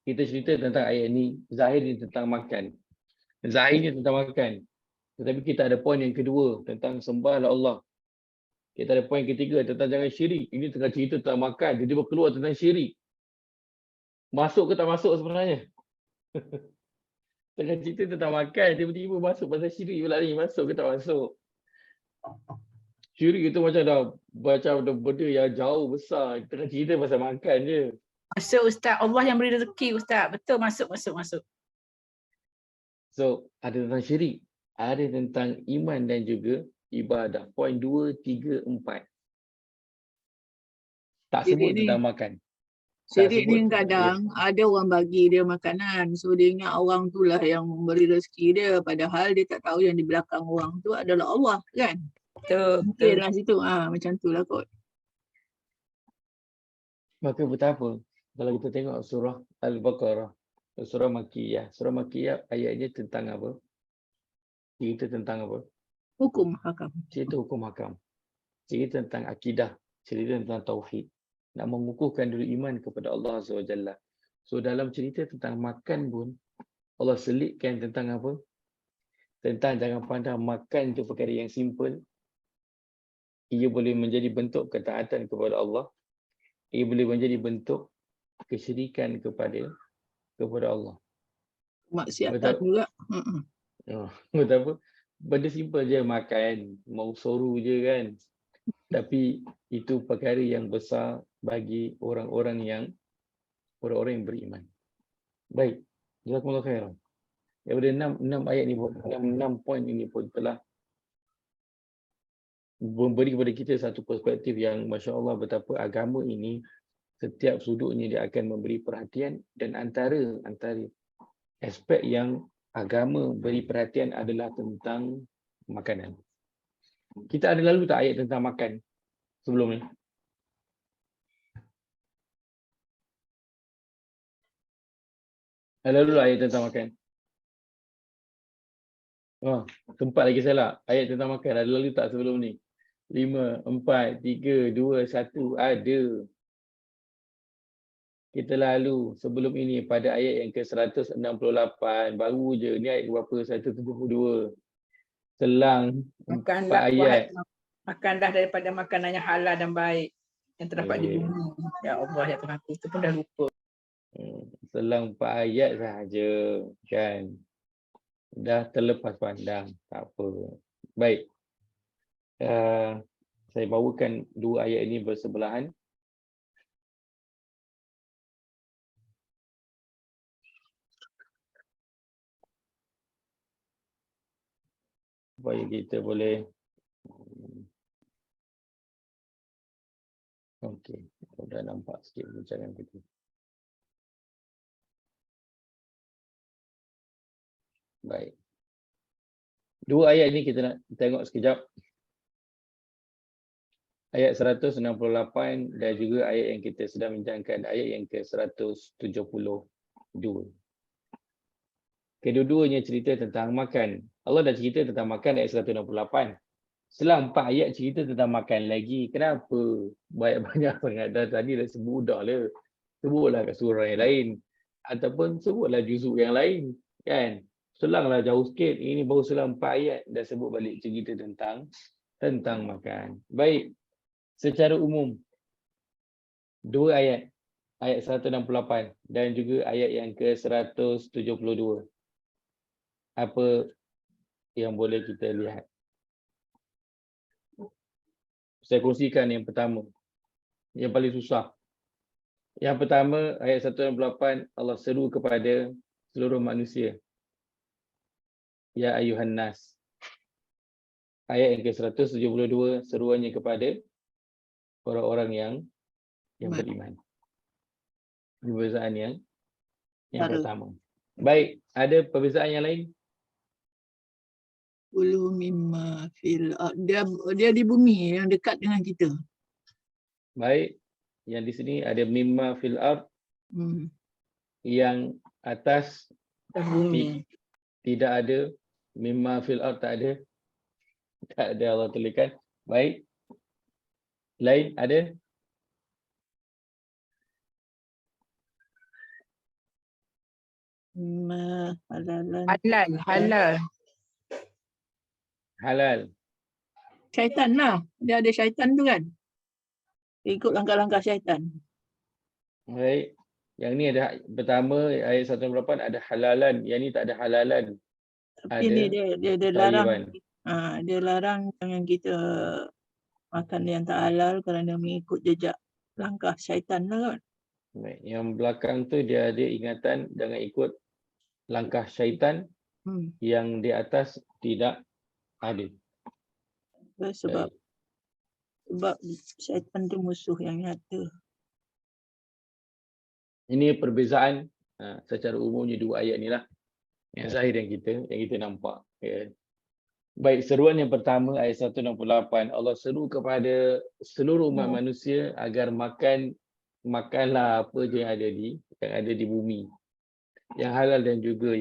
Speaker 1: Kita cerita tentang ayat ni, zahir ni tentang makan. Zahir ni tentang makan. Tetapi kita ada poin yang kedua tentang sembahlah Allah. Kita ada poin ketiga tentang jangan syirik. Ini tengah cerita tentang makan, tiba-tiba keluar tentang syirik. Masuk ke tak masuk sebenarnya? Tengah cerita tentang makan, tiba-tiba masuk pasal syirik pula ni. Masuk ke tak masuk? Syirik itu macam dah benda yang jauh besar. Tengah cerita pasal makan je.
Speaker 5: Masuk Ustaz, Allah yang beri rezeki Ustaz. Betul, masuk.
Speaker 1: So ada tentang syirik, ada tentang iman dan juga ibadah. Poin 2, 3, 4. Tak
Speaker 3: Syirik
Speaker 1: sebut
Speaker 3: ni,
Speaker 1: tentang makan.
Speaker 3: syirik
Speaker 1: sebut
Speaker 3: ni
Speaker 1: tentang-
Speaker 3: kadang ada orang bagi dia makanan. So dia ingat orang tu lah yang memberi rezeki dia. Padahal dia tak tahu yang di belakang orang tu adalah Allah kan.
Speaker 5: Betul.
Speaker 3: Mungkin lah situ. Macam tu lah kot.
Speaker 1: Maka betapa kalau kita tengok surah Al-Baqarah, surah Makkiyah. Surah Makkiyah ayatnya tentang apa? Cerita tentang apa?
Speaker 3: Hukum hakam.
Speaker 1: Cerita hukum hakam. Cerita tentang akidah, cerita tentang tauhid. Nak mengukuhkan dulu iman kepada Allah SWT. So dalam cerita tentang makan pun, Allah selitkan tentang apa? Tentang jangan pandang makan itu perkara yang simple. Ia boleh menjadi bentuk ketaatan kepada Allah. Ia boleh menjadi bentuk kesyirikan kepada Allah.
Speaker 3: Maksiatan
Speaker 1: Betul.
Speaker 3: juga.
Speaker 1: Betapa? Benda simple je makan, mau soru je kan. Tapi itu perkara yang besar bagi orang-orang yang beriman. Baik. Jazakumullah khairan. Daripada 6 ayat ni pun, 6 poin ini pun telah memberi kepada kita satu perspektif yang Masya Allah betapa agama ini setiap sudutnya dia akan memberi perhatian, dan antara aspek yang agama beri perhatian adalah tentang makanan. Kita ada lalu tak ayat tentang makan sebelum ni? Ada lalu ayat tentang makan? Tempat lagi salah. Ayat tentang makan ada lalu tak sebelum ni? 5, 4, 3, 2, 1. Ada. Kita lalu sebelum ini pada ayat yang ke-168. Baru je. Ni ayat berapa? 172. Selang 4 ayat.
Speaker 5: Makanlah daripada makanan yang halal dan baik yang terdapat di bumi. Ya Allah, ya Tuhan, itu pun dah lupa.
Speaker 1: Selang 4 ayat sahaja kan. Dah terlepas pandang. Tak apa. Baik. Saya bawakan 2 ayat ini bersebelahan. Supaya kita boleh okey, dah nampak sikit perbincangan kita. Baik. 2 ayat ni kita nak tengok sekejap. Ayat 168 dan juga ayat yang kita sedang bincangkan, ayat yang ke-172. Kedua-duanya cerita tentang makan. Allah dah cerita tentang makan ayat 168. Selang 4 ayat cerita tentang makan lagi. Kenapa banyak-banyak sangat? Tadi dah sebut dah lah. Sebutlah kat surah yang lain. Ataupun sebutlah juzuk yang lain. Kan? Selanglah jauh sikit. Ini baru selang 4 ayat. Dah sebut balik cerita tentang makan. Baik. Secara umum. 2 ayat. Ayat 168 dan juga ayat yang ke-172. Apa yang boleh kita lihat? Saya kongsikan yang pertama. Yang paling susah. Yang pertama, ayat 168, Allah seru kepada seluruh manusia. Ya ayuhan nas. Ayat yang ke-172, seruannya kepada orang-orang yang beriman. Perbezaan yang pertama. Baik, ada perbezaan yang lain?
Speaker 3: Kulu mimma fil dia di bumi yang dekat dengan kita.
Speaker 1: Baik. Yang di sini ada mimma fil ard. Yang atas
Speaker 5: bumi.
Speaker 1: Tidak ada. Mimma fil ard tak ada. Tak ada Allah tuliskan. Baik. Lain ada? Halal.
Speaker 3: Syaitan lah. Dia ada syaitan tu kan. Ikut langkah-langkah syaitan.
Speaker 1: Baik. Yang ni ada pertama ayat 108 ada halalan. Yang ni tak ada halalan.
Speaker 3: Tapi ni dia larang. Dia larang jangan kita makan yang tak halal kerana mengikut jejak langkah syaitan lah kan.
Speaker 1: Baik. Yang belakang tu dia ada ingatan jangan ikut langkah syaitan, yang di atas tidak ada.
Speaker 3: Sebab syaitan tu musuh yang nyata.
Speaker 1: Ini perbezaan secara umumnya dua ayat ni lah. Yang zahir yang kita nampak. Ya. Baik, seruan yang pertama ayat 168, Allah seru kepada seluruh umat manusia agar makanlah apa je yang ada di bumi. Yang halal dan juga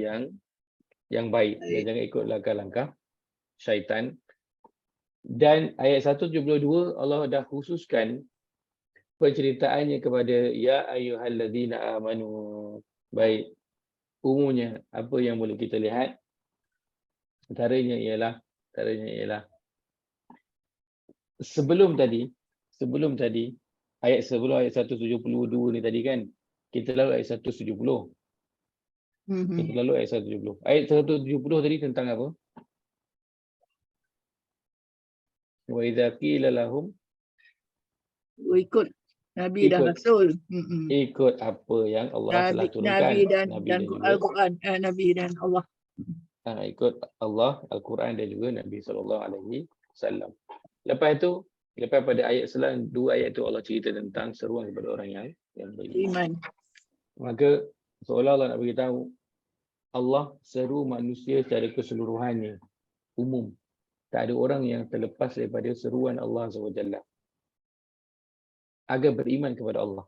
Speaker 1: yang baik. Dan jangan ikut langkah-langkah syaitan. Dan ayat 172 Allah dah khususkan penceritaannya kepada ya ayyuhallazina amanu. Baik, umumnya apa yang boleh kita lihat antaranya ialah sebelum tadi ayat 172 ni tadi kan kita lalu ayat 170. Kita lalu ayat 170. Ayat 170 tadi tentang apa? Wa idza qila lahum,
Speaker 3: ikut Nabi dan Rasul.
Speaker 1: Ikut apa yang Allah telah turunkan.
Speaker 3: Nabi dan Al-Quran. Nabi dan Allah.
Speaker 1: Ikut Allah, Al-Quran dan juga Nabi SAW. Lepas pada ayat dua ayat itu Allah cerita tentang seruan kepada orang yang beriman. Maka seolah-olah nak beritahu Allah seru manusia secara keseluruhannya, umum. Tak ada orang yang terlepas daripada seruan Allah SWT. Agar beriman kepada Allah.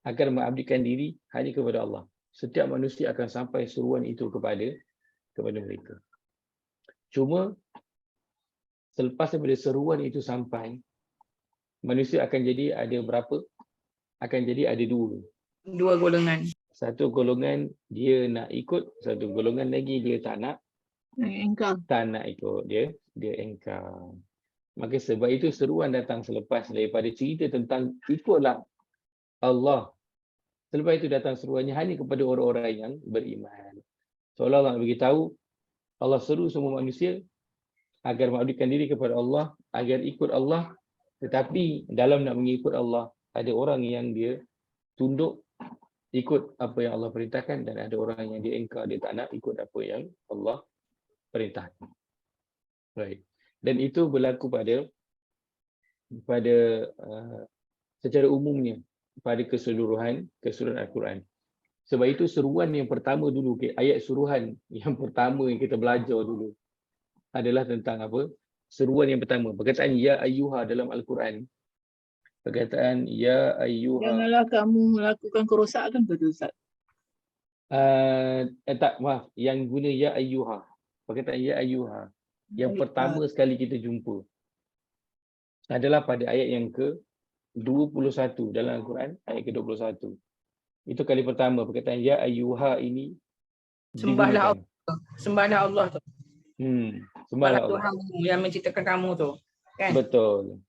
Speaker 1: Agar mengabdikan diri hanya kepada Allah. Setiap manusia akan sampai seruan itu kepada mereka. Cuma selepas daripada seruan itu sampai, manusia akan jadi ada berapa? Akan jadi ada dua
Speaker 5: golongan.
Speaker 1: Satu golongan dia nak ikut, satu golongan lagi dia tak nak ikut, dia engkar. Maka sebab itu seruan datang selepas daripada cerita tentang ikutlah Allah. Selepas itu datang seruannya hanya kepada orang-orang yang beriman. Seolah-olah nak beritahu Allah seru semua manusia agar mengabdikan diri kepada Allah, agar ikut Allah. Tetapi dalam nak mengikut Allah, ada orang yang dia tunduk ikut apa yang Allah perintahkan dan ada orang yang dia engkar, dia tak nak ikut apa yang Allah perintahkan. Baik. Dan itu berlaku pada secara umumnya pada keseluruhan Al-Quran. Sebab itu seruan yang pertama dulu, ayat suruhan yang pertama yang kita belajar dulu adalah tentang apa? Seruan yang pertama, perkataan ya ayyuha dalam Al-Quran. Perkataan ya ayyuha.
Speaker 3: Janganlah kamu melakukan kerosakan ke Ustaz?
Speaker 1: Tak, maaf, yang guna ya ayyuha. Perkataan ya ayyuha yang pertama sekali kita jumpa adalah pada ayat yang ke-21 dalam Al-Quran, ayat ke-21. Itu kali pertama perkataan ya ayyuha ini
Speaker 5: sembahlah Allah tu.
Speaker 1: Sembahlah Allah
Speaker 5: yang menciptakan kamu tu. Kan?
Speaker 1: Betul.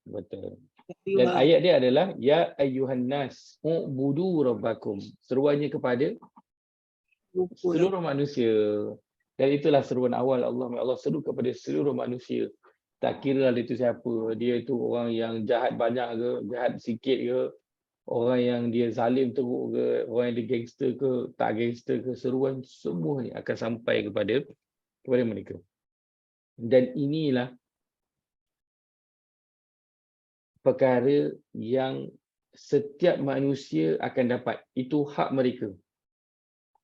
Speaker 1: Dan ayat dia adalah ya ayyuhan nas ubudu rabbakum. Seruannya kepada seluruh manusia. Dan itulah seruan awal Allah seru kepada seluruh manusia. Tak kira dia itu siapa, dia itu orang yang jahat banyak ke, jahat sikit ke, orang yang dia zalim teruk ke, orang yang dia gangster ke, tak gangster ke, seruan semua ni akan sampai kepada mereka. Dan inilah perkara yang setiap manusia akan dapat. Itu hak mereka.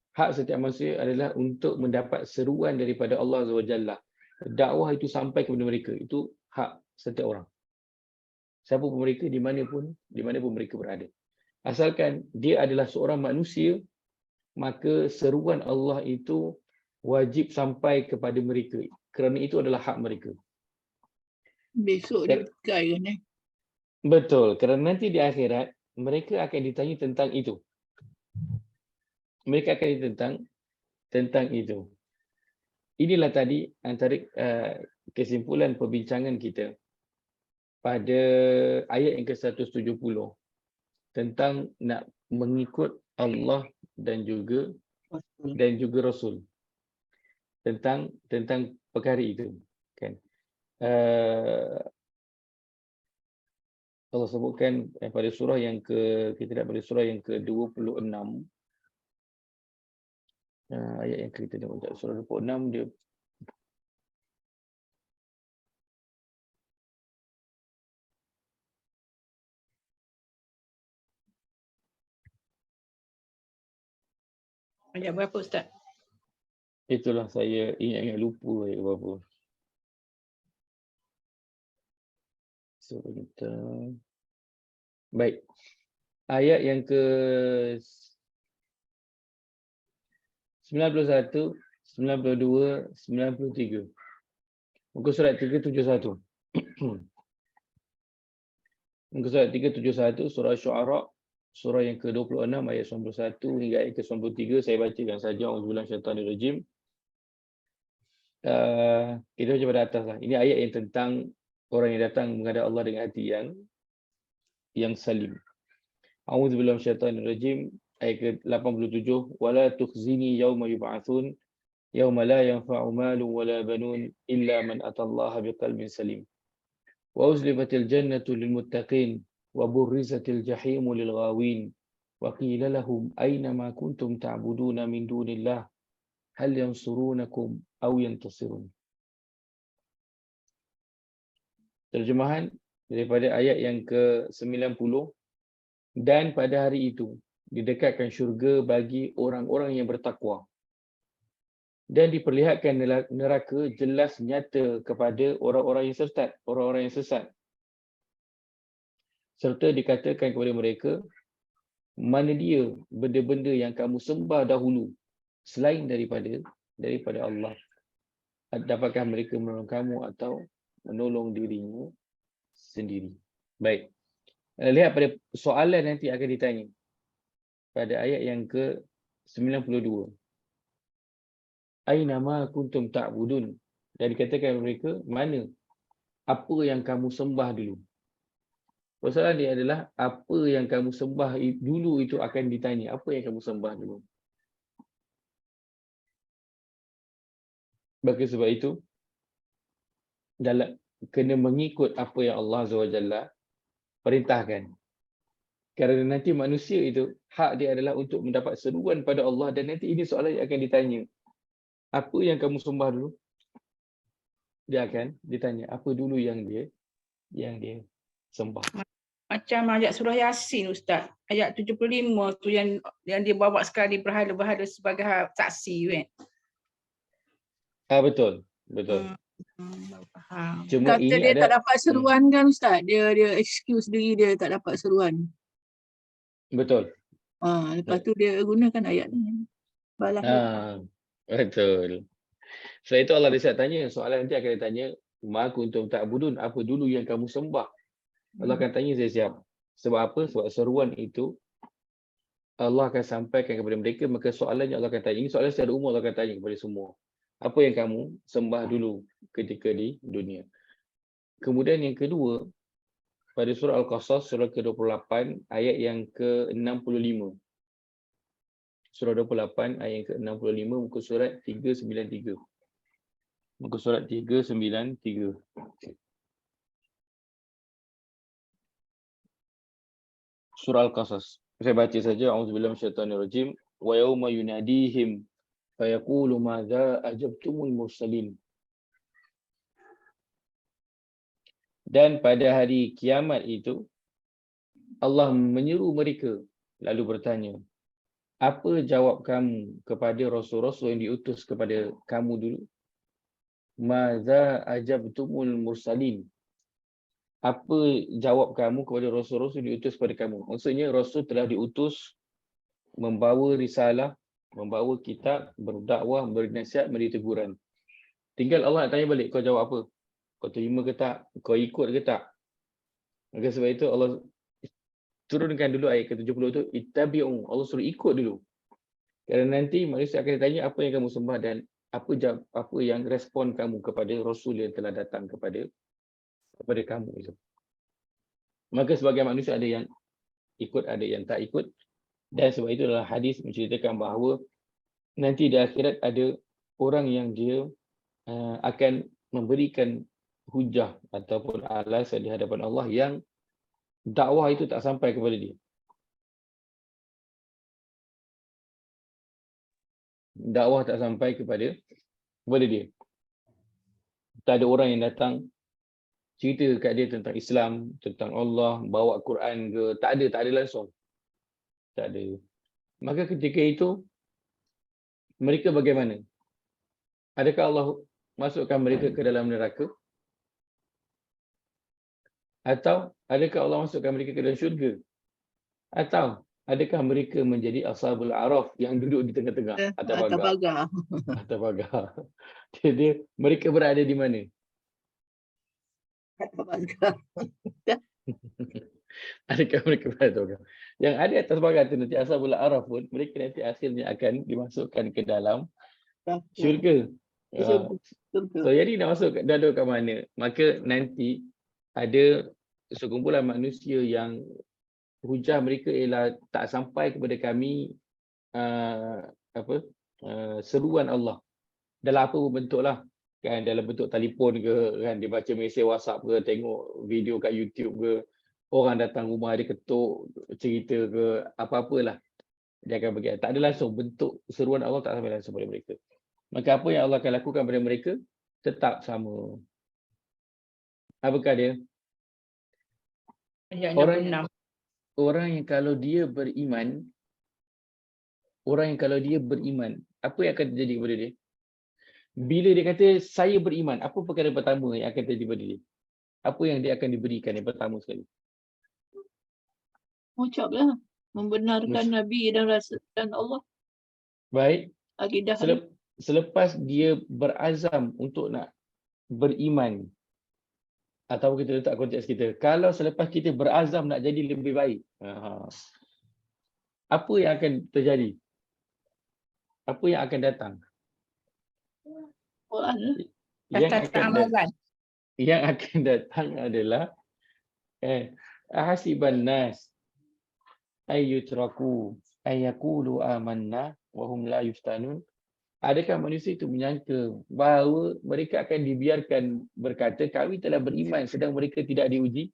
Speaker 1: Hak setiap manusia adalah untuk mendapat seruan daripada Allah SWT. Dakwah itu sampai kepada mereka. Itu hak setiap orang. Siapa pun mereka, di mana pun mereka berada. Asalkan dia adalah seorang manusia, maka seruan Allah itu wajib sampai kepada mereka. Kerana itu adalah hak mereka.
Speaker 3: Besok dia pekai kan eh?
Speaker 1: Betul. Kerana nanti di akhirat, mereka akan ditanya tentang itu. Mereka akan ditanya tentang itu. Inilah tadi antara kesimpulan perbincangan kita pada ayat yang ke-170 tentang nak mengikut Allah dan juga Rasul. Tentang perkara itu, kan? Allah sebutkan pada surah yang kita lihat pada surah yang ke-26. Ayat yang kita tengok surah 26 dia
Speaker 5: Ayat berapa Ustaz?
Speaker 1: itulah saya ingat lupa ayat berapa. Sebentar. Baik. Ayat yang ke 91, 92, 93. Muka surat 371. Muka surat 371 surah Syu'ara, surah yang ke-26 ayat 91 hingga ayat ke-93. Saya bacakan saja. Auzubillahi minasyaitanirrajim. Kita baca pada atas lah. Ini ayat yang tentang orang yang datang menghadap Allah dengan hati yang salim. A'udzubillahi minasyaitanirrajim. Ayat ke-87. Wala tukhzini yawma yub'atsun yawma la yanfa'u malun wala banun illa man atallaha biqalbin salim. Wa uzlifatil jannatu lil muttaqin wa burrizatil jahimu lil ghawin wa qila lahum aina ma kuntum ta'buduna min dunillah hal yansurunakum aw yantasirun. Terjemahan daripada ayat yang ke-90. Dan pada hari itu didekatkan syurga bagi orang-orang yang bertakwa dan diperlihatkan neraka jelas nyata kepada orang-orang yang sesat, serta dikatakan kepada mereka, mana dia benda-benda yang kamu sembah dahulu selain daripada Allah? Dapatkah mereka menolong kamu atau menolong dirimu sendiri? Baik. Lihat pada soalan nanti akan ditanya pada ayat yang ke-92. Aina ma kuntum ta'budun. Dan dikatakan mereka, mana apa yang kamu sembah dulu. Persoalan dia adalah apa yang kamu sembah dulu itu akan ditanya. Apa yang kamu sembah dulu? Maka sebab itu dalam kena mengikut apa yang Allah SWT perintahkan. Kerana nanti manusia itu hak dia adalah untuk mendapat seruan pada Allah, dan nanti ini soalan yang akan ditanya. Apa yang kamu sembah dulu? Dia akan ditanya apa dulu yang dia sembah.
Speaker 5: Macam ayat surah Yasin Ustaz. Ayat 75 tu yang dia bawa sekali berhala-berhala sebagai saksi kan.
Speaker 1: Betul.
Speaker 5: Faham.
Speaker 1: Cuma
Speaker 3: Kata
Speaker 1: ini
Speaker 3: dia
Speaker 1: ada
Speaker 3: tak dapat seruan kan Ustaz? Dia excuse diri dia tak dapat seruan.
Speaker 1: betul.
Speaker 3: Lepas tu dia gunakan ayat ni. Balas.
Speaker 1: Betul. Setelah itu Allah Ta'ala tanya, soalan nanti akan ditanya, ma kuntum ta'budun, apa dulu yang kamu sembah? Allah akan tanya saya siap. Sebab apa? Sebab seruan itu Allah akan sampaikan kepada mereka, maka soalannya Allah akan tanya. Ini soalan secara umum Allah akan tanya kepada semua. Apa yang kamu sembah dulu ketika di dunia? Kemudian yang kedua, pada surah Al-Qasas, surah ke-28, ayat yang ke-65. Surah 28, ayat yang ke-65, muka surat 393. Muka surat 393. Surah Al-Qasas. Saya baca saja. A'udzubillahi minasyaitanirrajim. Wa yauma yunadihim fayaqulu madza ajabtumul mursalin. Dan pada hari kiamat itu Allah menyeru mereka lalu bertanya, apa jawab kamu kepada rasul-rasul yang diutus kepada kamu dulu? Madza ajabtumul mursalin. Apa jawab kamu kepada rasul-rasul diutus kepada kamu? Maksudnya rasul telah diutus membawa risalah, membawa kitab, berdakwah, beri nasihat, beri teguran. Tinggal Allah nak tanya balik, kau jawab apa? Kau terima ke tak? Kau ikut ke tak? Maka sebab itu Allah turunkan dulu ayat ke-70 tu, ittabi'u. Allah suruh ikut dulu. Kerana nanti manusia akan ditanya apa yang kamu sembah dan apa yang respon kamu kepada rasul yang telah datang kepada kamu itu. Maka sebagai manusia ada yang ikut, ada yang tak ikut. Dan sebab itu dalam hadis menceritakan bahawa nanti di akhirat ada orang yang dia akan memberikan hujah ataupun alasan di hadapan Allah yang dakwah itu tak sampai kepada dia. Dakwah tak sampai kepada dia. Tak ada orang yang datang cerita kat dia tentang Islam, tentang Allah, bawa Quran ke, tak ada langsung. Tak ada. Maka ketika itu mereka bagaimana? Adakah Allah masukkan mereka ke dalam neraka? Atau adakah Allah masukkan mereka ke dalam syurga? Atau adakah mereka menjadi ashabul araf yang duduk di tengah-tengah atas pagar? Atas pagar. Jadi mereka berada di mana?
Speaker 3: Atas pagar.
Speaker 1: Adakah mereka berada atas pagar? Yang ada atas pagar itu nanti ashabul araf pun mereka nanti akhirnya akan dimasukkan ke dalam syurga. So jadi nak masuk dah kat mana? Maka nanti ada sekumpulan manusia yang hujah mereka ialah tak sampai kepada kami seruan Allah dalam apa pun bentuk lah, kan, dalam bentuk telefon ke, kan, dia baca mesej WhatsApp ke, tengok video kat YouTube ke, orang datang rumah dia ketuk cerita ke, apa-apalah dia akan bagi. Tak ada langsung bentuk seruan Allah, tak sampai langsung pada mereka. Maka apa yang Allah akan lakukan pada mereka tetap sama. Apakah dia? Orang yang kalau dia beriman, apa yang akan terjadi kepada dia? Bila dia kata saya beriman, apa perkara pertama yang akan terjadi kepada dia? Apa yang dia akan diberikan yang pertama sekali?
Speaker 3: Ucaplah membenarkan Nabi dan Rasul dan Allah.
Speaker 1: Baik.
Speaker 3: Akidah.
Speaker 1: Selepas dia berazam untuk nak beriman, atau kita letak konteks kita, kalau selepas kita berazam nak jadi lebih baik, apa yang akan terjadi? Apa yang akan datang? Yang akan datang adalah ahasiban nas ayyutraku ayyaqulu amanna wa hum la yuftanun. Adakah manusia itu menyangka bahawa mereka akan dibiarkan berkata kami telah beriman sedang mereka tidak diuji?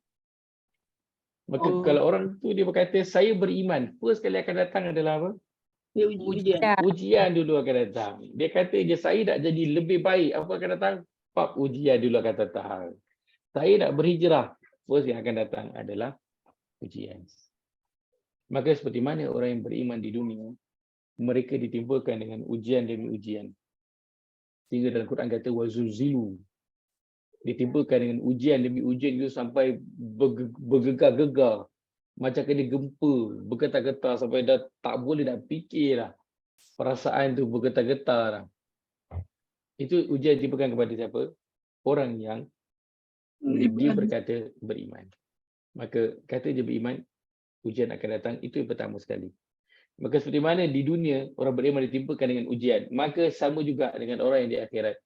Speaker 1: Maka kalau orang tu dia berkata saya beriman, first kali akan datang adalah apa? Ujian dulu akan datang. Dia kata je saya nak jadi lebih baik, apa akan datang? Ujian dulu akan datang. Saya nak berhijrah, first yang akan datang adalah ujian. Maka seperti mana orang yang beriman di dunia, mereka ditimpakan dengan ujian demi ujian. Sehingga dalam Quran kata wazulzilu. Ditimpakan dengan ujian demi ujian itu sampai bergegar-gegar. Macam kena gempa, bergetar-getar sampai dah tak boleh nak fikir lah. Perasaan tu bergetar-getar lah. Itu ujian ditimpakan kepada siapa? Orang yang dia berkata beriman. Maka kata dia beriman, ujian akan datang. Itu yang pertama sekali. Maka seperti mana di dunia orang beriman ditimpakan dengan ujian, maka sama juga dengan orang yang di akhirat.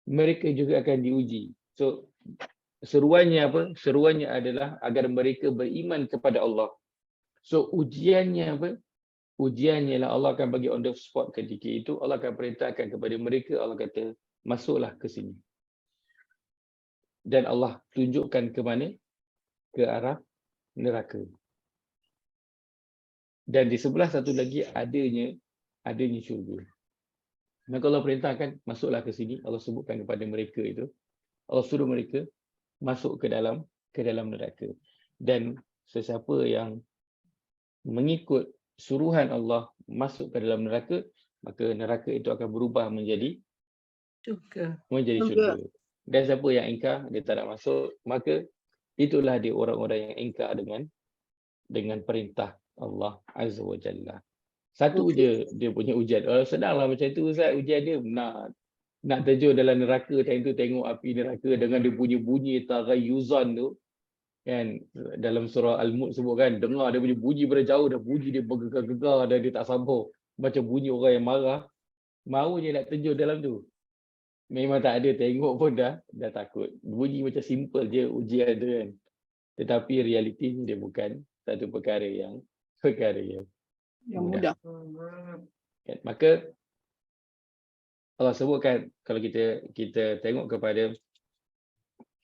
Speaker 1: Mereka juga akan diuji. So seruannya apa? Seruannya adalah agar mereka beriman kepada Allah. So ujiannya apa? Ujiannya ialah Allah akan bagi on the spot ketika itu, Allah akan perintahkan kepada mereka, Allah kata masuklah ke sini. Dan Allah tunjukkan ke mana? Ke arah neraka. Dan di sebelah satu lagi adanya syurga. Maka Allah perintahkan masuklah ke sini. Allah sebutkan kepada mereka itu. Allah suruh mereka masuk ke dalam neraka. Dan sesiapa yang mengikut suruhan Allah masuk ke dalam neraka, maka neraka itu akan berubah menjadi syurga. Dan siapa yang ingkar, dia tak nak masuk, maka itulah dia orang-orang yang ingkar dengan perintah Allah Azza wa Jalla. Satu je dia punya ujian. Senanglah macam tu Ustaz, ujian dia nak terjun dalam neraka, time tu tengok api neraka dengan dia punya bunyi taghayyuzan tu. Kan dalam surah Al-Mulk sebut kan, dengar dia punya bunyi pada jauh dah, bunyi dia bergegar-gegar dan dia tak sabar. Macam bunyi orang yang marah. Mau je nak terjun dalam tu. Memang tak ada, tengok pun dah takut. Bunyi macam simple je ujian tu kan. Tetapi realiti dia bukan satu perkara yang mudah. Maka Allah sebutkan, kalau kita tengok kepada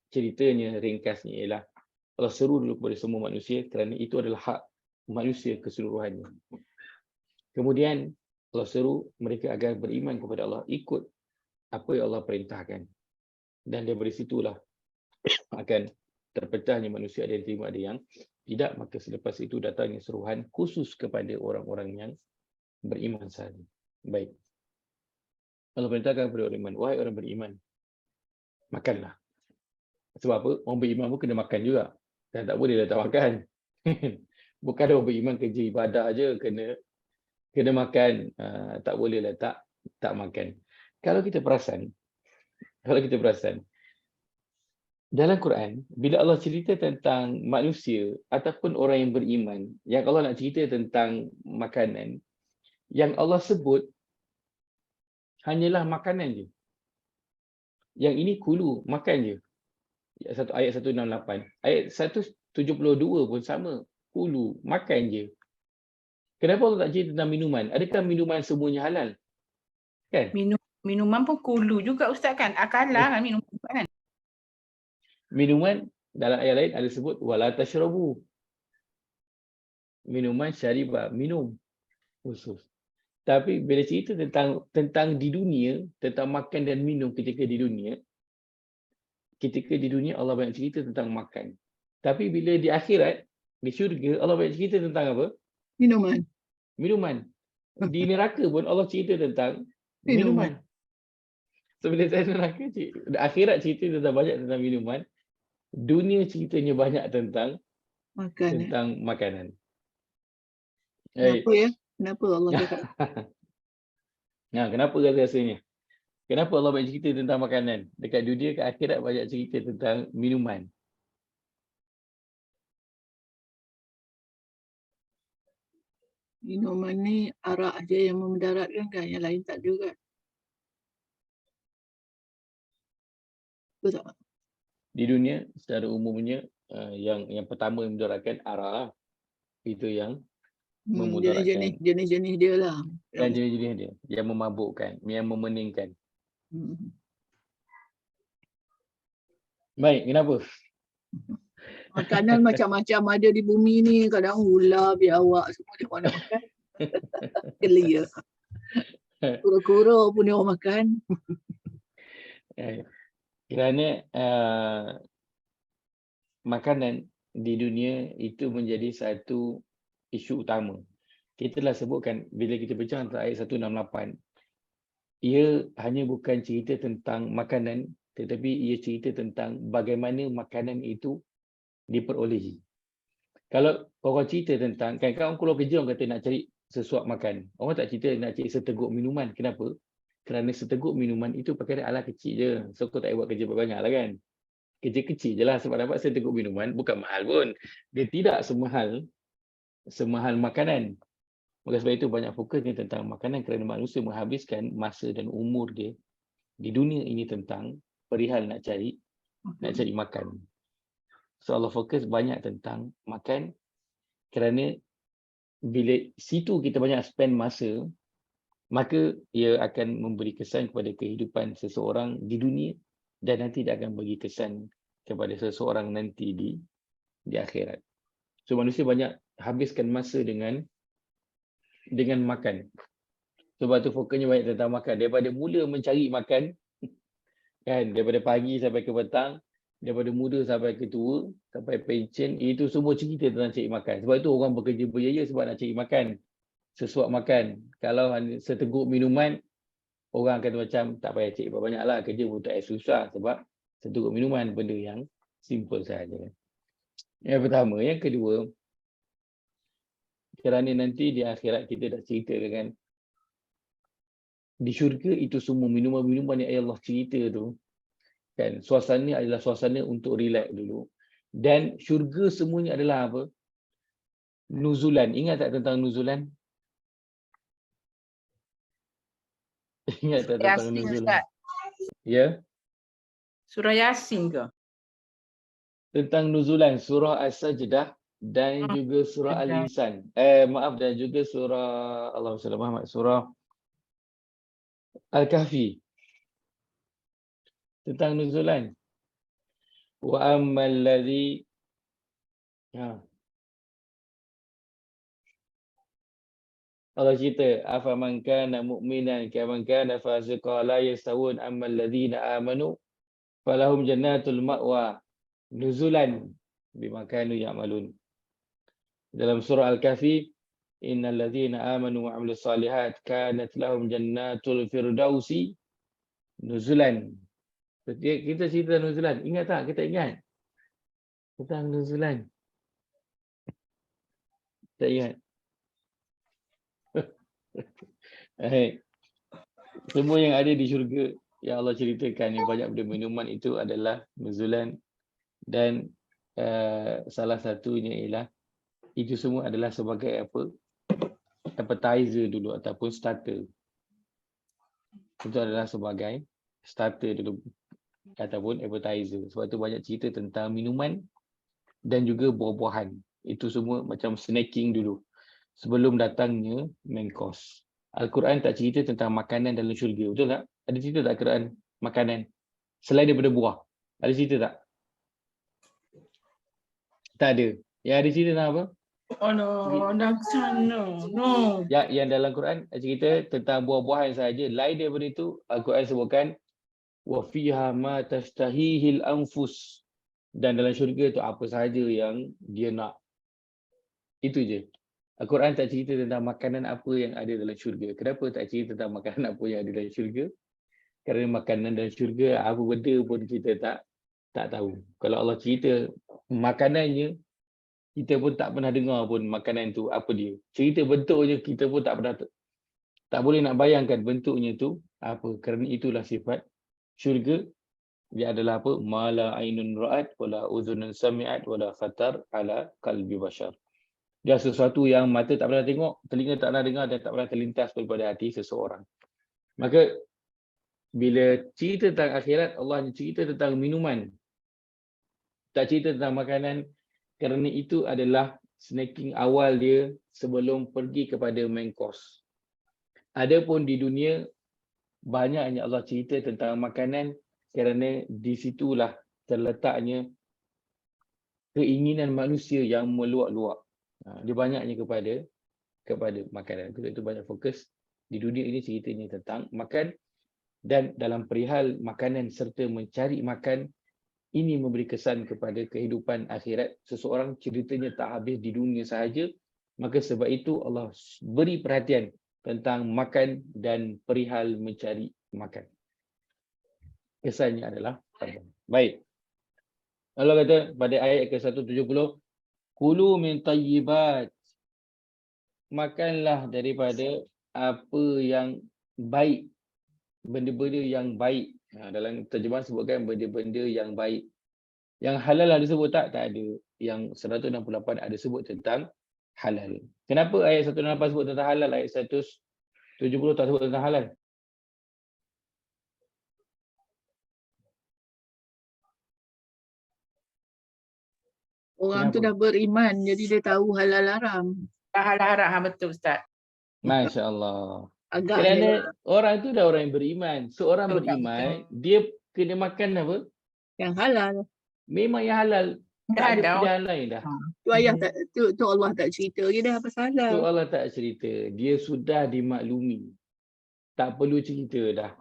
Speaker 1: ceritanya, ringkasnya ialah Allah seru dulu kepada semua manusia kerana itu adalah hak manusia keseluruhannya. Kemudian Allah seru mereka agar beriman kepada Allah, ikut apa yang Allah perintahkan. Dan dari situlah akan terpecahnya manusia, ada yang terima, ada yang tidak. Maka selepas itu datangnya seruhan khusus kepada orang-orang yang beriman sahaja. Baik. Allah perintahkan kepada orang beriman, wahai orang beriman, makanlah. Sebab apa? Orang beriman pun kena makan juga. Dan tak boleh tak makan. Bukan orang beriman kerja ibadah aja, kena makan. Tak bolehlah tak makan. Kalau kita perasan, dalam Quran, bila Allah cerita tentang manusia ataupun orang yang beriman, yang Allah nak cerita tentang makanan, yang Allah sebut hanyalah makanan je. Yang ini kulu, makan je. Ayat 168. Ayat 172 pun sama. Kulu, makan je. Kenapa Allah tak cerita tentang minuman? Adakah minuman semuanya halal? Kan?
Speaker 5: Minuman pun kulu juga Ustaz kan? Akalah kan minuman kan?
Speaker 1: Minuman dalam ayat lain ada sebut wala tashrabu. Minuman syariba, minum khusus. Tapi bila cerita tentang di dunia, tentang makan dan minum ketika di dunia Allah banyak cerita tentang makan. Tapi bila di akhirat, di syurga, Allah banyak cerita tentang apa? Minuman. Di neraka pun Allah cerita tentang minuman. So bila saya neraka, akhirat cerita banyak tentang minuman. Dunia ceritanya banyak tentang makanan.
Speaker 3: Kenapa ya? Kenapa Allah cakap?
Speaker 1: Kenapa rasanya? Kenapa Allah banyak cerita tentang makanan? Dekat dunia, kat akhirat banyak cerita tentang minuman.
Speaker 3: Minuman ni arak aja yang memudaratkan kan? Yang lain tak juga. Betul tak?
Speaker 1: Di dunia secara umumnya yang pertama yang memudaratkan arak, itu yang memudaratkan.
Speaker 3: Jenis-jenis dia lah.
Speaker 1: Dan jenis-jenis dia yang memabukkan, yang memeningkan. Baik, kenapa?
Speaker 3: Makanan macam-macam ada di bumi ni. Kadang ular, biawak semua dia orang nak makan. Kelia. Kura-kura pun dia orang makan.
Speaker 1: Kerana makanan di dunia itu menjadi satu isu utama. Kita telah sebutkan bila kita bincang tentang ayat 168, ia hanya bukan cerita tentang makanan, tetapi ia cerita tentang bagaimana makanan itu diperolehi. Kalau orang cerita tentang, kan orang keluar kerja orang kata nak cari sesuap makan. Orang tak cerita nak cari seteguk minuman. Kenapa? Kerana seteguk minuman itu perkara ala kecil je. So kau tak buat kerja banyak lah kan. Kerja kecil je lah sebab dapat seteguk minuman. Bukan mahal pun. Dia tidak semahal makanan. Maka sebab itu banyak fokusnya tentang makanan kerana manusia menghabiskan masa dan umur dia di dunia ini tentang perihal nak cari makan. So Allah fokus banyak tentang makan kerana bila situ kita banyak spend masa, maka ia akan memberi kesan kepada kehidupan seseorang di dunia dan nanti dia akan bagi kesan kepada seseorang nanti di akhirat. So manusia banyak habiskan masa dengan makan. Sebab tu fokusnya banyak tentang makan. Daripada mula mencari makan, kan, daripada pagi sampai ke petang, daripada muda sampai ke tua, sampai pension, itu semua cerita tentang cari makan. Sebab itu orang bekerja berjaya sebab nak cari makan, sesuap makan. Kalau seteguk minuman, orang kata macam tak payah cari banyak-banyaklah, kerja pun tak susah sebab seteguk minuman benda yang simple sahaja. Yang pertama. Yang kedua, kerana nanti di akhirat kita dah cerita kan, di syurga itu semua minuman-minuman yang Allah cerita tu, kan, suasana adalah suasana untuk relax dulu. Dan syurga semuanya adalah apa? Nuzulan. Ingat tak tentang nuzulan? Ingat tak tentang
Speaker 5: Yasin,
Speaker 1: nuzulan?
Speaker 5: Ustaz.
Speaker 1: Ya?
Speaker 5: Surah Yasin ke?
Speaker 1: Tentang nuzulan, surah As-Sajdah dan juga surah Al-Insan. Dan juga surah Allahumma salli ala Muhammad, surah Al-Kahfi. Tentang nuzulan. Wa ammal ladzi Ha. Allah cerita, afaman kana mu'minan kaman kana fasiqa la yastawun ammal ladzina amanu falahum jannatul ma'wa nuzulan bima kanu ya'malun. Dalam surah Al-Kahfi, innal ladzina amanu wa 'amilus solihat kanat lahum jannatul firdausi nuzulan. Kita cerita nuzulan, ingat tak? Kita ingat tentang nuzulan. Tak ingat. Semua yang ada di syurga yang Allah ceritakan yang banyak benda minuman itu adalah nuzulan, dan salah satunya ialah itu semua adalah sebagai apa, appetizer dulu ataupun starter. Itu adalah sebagai starter dulu ataupun appetizer. Sebab tu banyak cerita tentang minuman dan juga buah-buahan. Itu semua macam snacking dulu sebelum datangnya main course. Al-Quran tak cerita tentang makanan dalam syurga, betul tak? Ada cerita tak Al-Quran makanan selain daripada buah? Ada cerita tak? Tak ada. Yang ada cerita tentang apa?
Speaker 5: Oh no, dah sana. No.
Speaker 1: Yang dalam Quran cerita tentang buah-buahan saja. Lain daripada itu, Al-Quran sebutkan wa fiha ma tashtahihil anfus. Dan dalam syurga tu apa sahaja yang dia nak. Itu je. Al-Quran tak cerita tentang makanan apa yang ada dalam syurga. Kenapa tak cerita tentang makanan apa yang ada dalam syurga? Kerana makanan dalam syurga apa benda pun kita tak tahu. Kalau Allah cerita makanannya, kita pun tak pernah dengar pun makanan tu apa dia. Cerita bentuknya kita pun tak pernah, tak boleh nak bayangkan bentuknya tu apa. Kerana itulah sifat syurga. Dia adalah apa? Mala ainun ra'at wala udhunun sami'at wala khatar ala qalbi bashar. Dia sesuatu yang mata tak pernah tengok, telinga tak pernah dengar dan tak pernah terlintas daripada hati seseorang. Maka bila cerita tentang akhirat, Allah hanya cerita tentang minuman. Tak cerita tentang makanan, kerana itu adalah snacking awal dia sebelum pergi kepada main course. Adapun di dunia, banyaknya Allah cerita tentang makanan kerana di situlah terletaknya keinginan manusia yang meluak-luak. Dia banyaknya kepada makanan. Itu banyak fokus di dunia ini ceritanya tentang makan, dan dalam perihal makanan serta mencari makan, ini memberi kesan kepada kehidupan akhirat. Seseorang ceritanya tak habis di dunia sahaja, maka sebab itu Allah beri perhatian tentang makan dan perihal mencari makan. Kesannya adalah baik. Allah kata pada ayat ke-170, Kulu min tayyibat, makanlah daripada apa yang baik, benda-benda yang baik. Dalam terjemahan sebutkan benda-benda yang baik. Yang halal ada sebut tak? Tak ada. Yang 168 ada sebut tentang halal. Kenapa ayat 168 sebut tentang halal, ayat 170 tak sebut tentang halal?
Speaker 3: Orang tu dah beriman, jadi dia tahu halal haram.
Speaker 5: Dah halal haram, betul Ustaz.
Speaker 1: Masya Allah.
Speaker 3: Agak
Speaker 1: Kerana orang tu dah orang yang beriman. Seorang
Speaker 3: Betul,
Speaker 1: beriman, dia kena makan apa?
Speaker 3: yang halal.
Speaker 1: Memang yang halal. Tak ada pilihan lain dah.
Speaker 3: Tu ayah tak, tu Allah tak cerita lagi dah pasal halal.
Speaker 1: Tu Allah tak cerita. Dia sudah dimaklumi. Tak perlu cerita dah.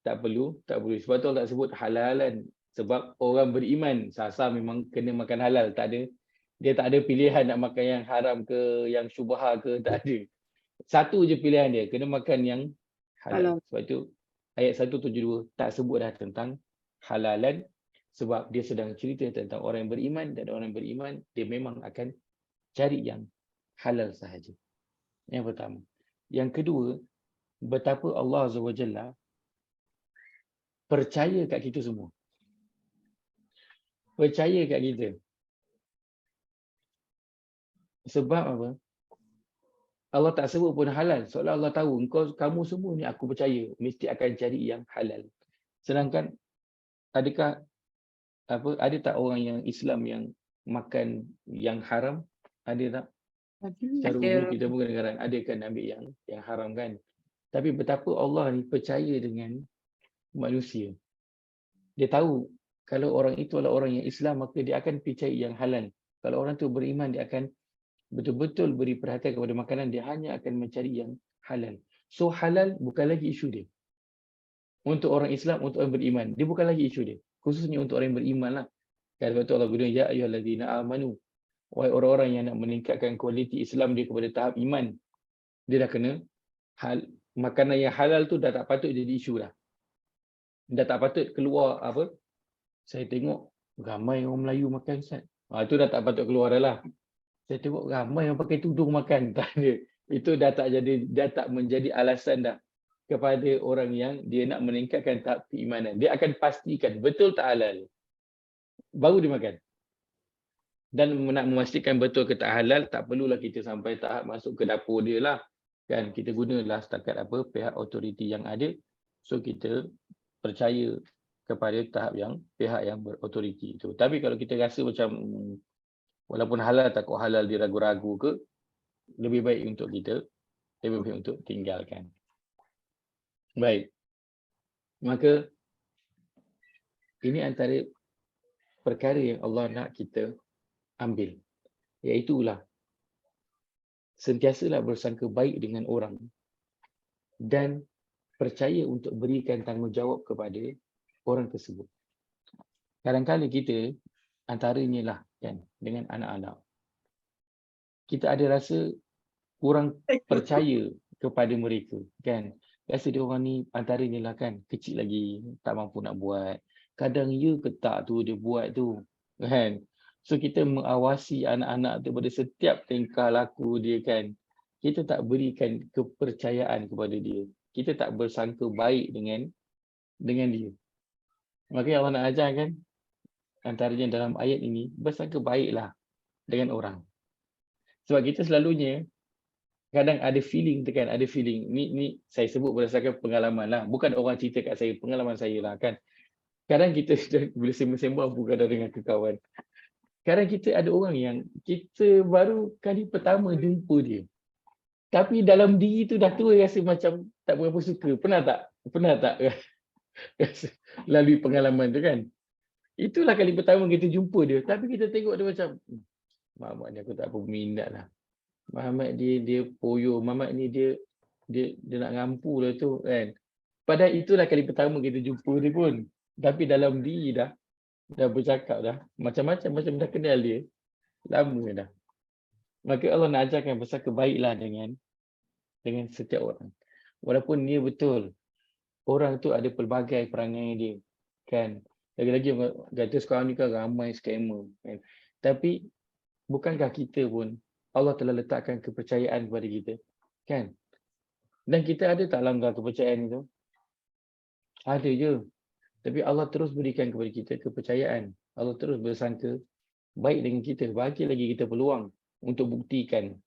Speaker 1: Tak perlu. Sebab tu Allah tak sebut halalan. Sebab orang beriman, sasar memang kena makan halal. Tak ada. Dia tak ada pilihan nak makan yang haram ke, yang syubha ke, tak ada. Satu je pilihan dia, kena makan yang halal. Sebab tu ayat 172 tak sebut dah tentang halalan, sebab dia sedang cerita tentang orang yang beriman, dan orang yang beriman dia memang akan cari yang halal sahaja. Yang pertama. Yang kedua, betapa Allah Azza wa Jalla percaya kat kita semua. Percaya kat kita. Sebab apa? Allah tak sebut pun halal. Seolah Allah tahu kamu semua ni aku percaya mesti akan cari yang halal. Sedangkan adakah ada tak orang yang Islam yang makan yang haram? Ada tak? Secara umum kita pun kadang-kadang ada kan ambil yang haram kan. Tapi betapa Allah ni percaya dengan manusia. Dia tahu kalau orang itu adalah orang yang Islam, maka dia akan pergi cari yang halal. Kalau orang tu beriman, dia akan betul-betul beri perhatian kepada makanan, dia hanya akan mencari yang halal. So halal bukan lagi isu dia. Untuk orang Islam, untuk orang beriman, dia bukan lagi isu dia. Khususnya untuk orang yang beriman lah. Sebab tu Allah guna ya ayyuhallazina amanu. Wahai orang-orang yang nak meningkatkan kualiti Islam dia kepada tahap iman, dia dah kena makanan yang halal tu dah tak patut jadi isu dah. Dah tak patut keluar apa? Saya tengok ramai orang Melayu makan Ustaz. Itu dah tak patut keluar dah lah. Saya tengok ramai yang pakai tudung makan. Tak ada. Itu dah tak menjadi alasan dah kepada orang yang dia nak meningkatkan tahap keimanan. Dia akan pastikan betul tak halal, baru dia makan. Dan nak memastikan betul ke tak halal, tak perlulah kita sampai tahap masuk ke dapur dia lah. Kan kita gunalah setakat apa pihak autoriti yang ada. So kita percaya kepada tahap yang pihak yang berautoriti itu. Tapi kalau kita rasa macam walaupun halal takut halal dia ragu-ragu ke, lebih baik untuk tinggalkan. Baik. Maka ini antara perkara yang Allah nak kita ambil, iaitulah sentiasalah bersangka baik dengan orang dan percaya untuk berikan tanggungjawab kepada orang tersebut. Kadang-kadang kita antaranya lah kan dengan anak-anak, kita ada rasa kurang percaya kepada mereka kan. Rasa dia orang ni antaranya lah kan, kecil lagi, tak mampu nak buat. Kadang ya ke tak tu dia buat tu kan. So kita mengawasi anak-anak tu pada setiap tingkah laku dia kan. Kita tak berikan kepercayaan kepada dia. Kita tak bersangka baik dengan dia. Makanya Allah nak ajar kan, antaranya dalam ayat ini, bersangka baiklah dengan orang. Sebab kita selalunya kadang ada feeling tu kan, ada feeling. Ni saya sebut berdasarkan pengalaman lah. Bukan orang cerita kat saya, pengalaman saya lah kan. Kadang kita bila sembang-sembang bukan dengan kawan. Kadang kita ada orang yang kita baru kali pertama jumpa dia. Tapi dalam diri tu dah tua rasa macam tak berapa suka. Pernah tak lalui pengalaman tu kan? Itulah kali pertama kita jumpa dia. Tapi kita tengok dia macam, Muhammad ni aku tak apa minat lah. Muhammad dia poyo. Muhammad ni dia nak ngampu lah tu kan. Padahal itulah kali pertama kita jumpa dia pun. Tapi dalam diri dah bercakap dah. Macam-macam dah kenal dia. Lama dah. Maka Allah nak ajarkan bersangka baiklah dengan setiap orang. Walaupun dia betul, orang tu ada pelbagai perangai dia. Kan? Lagi-lagi kata sekarang ni kan ramai scammer. Kan? Tapi bukankah kita pun Allah telah letakkan kepercayaan kepada kita? Kan? Dan kita ada tak langgar kepercayaan itu? Ada je. Tapi Allah terus berikan kepada kita kepercayaan. Allah terus bersangka baik dengan kita. Bagi lagi kita peluang untuk buktikan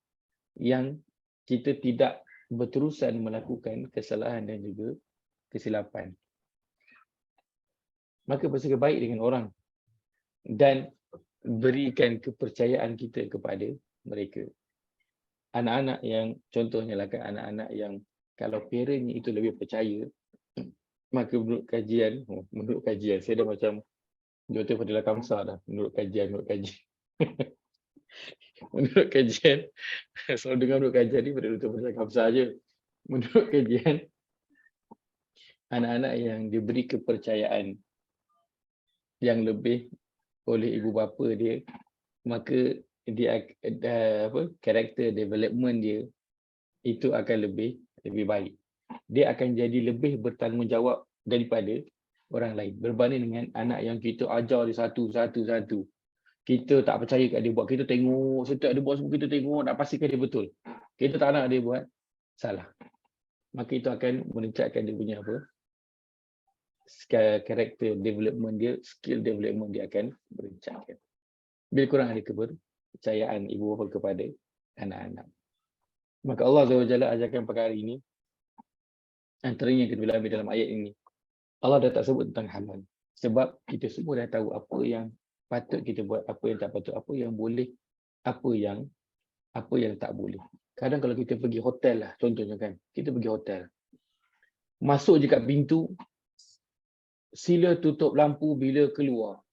Speaker 1: yang kita tidak berterusan melakukan kesalahan dan juga kesilapan. Maka bersangka baik dengan orang dan berikan kepercayaan kita kepada mereka. Anak-anak yang contohnya lah kan, anak-anak yang kalau parentnya itu lebih percaya, maka menurut kajian, saya dah macam Dr. Fadilah Kamsah dah, menurut kajian. Menurut kajian, selalu dengar menurut kajian ni pada Dr. Fadilah Kamsah je. Menurut kajian, anak-anak yang diberi kepercayaan yang lebih oleh ibu bapa dia, maka dia karakter development dia itu akan lebih baik. Dia akan jadi lebih bertanggungjawab daripada orang lain berbanding dengan anak yang kita ajar dia satu. Kita tak percaya kat dia buat, kita tengok setiap dia buat semua, kita tengok nak pastikan dia betul. Kita tak nak dia buat salah. Maka itu akan meningkatkan dia punya karakter development dia, skill development dia akan meningkatkan. Bila kurang ada kepercayaan ibu bapa kepada anak-anak. Maka Allah SWT ajarkan perkara ini. Antaranya yang kita boleh ambil dalam ayat ini, Allah dah tak sebut tentang halal. Sebab kita semua dah tahu apa yang patut kita buat, apa yang tak patut, apa yang boleh, apa yang tak boleh. Kadang kalau kita pergi hotel lah, contohnya kan, kita pergi hotel. Masuk je kat pintu, sila tutup lampu bila keluar.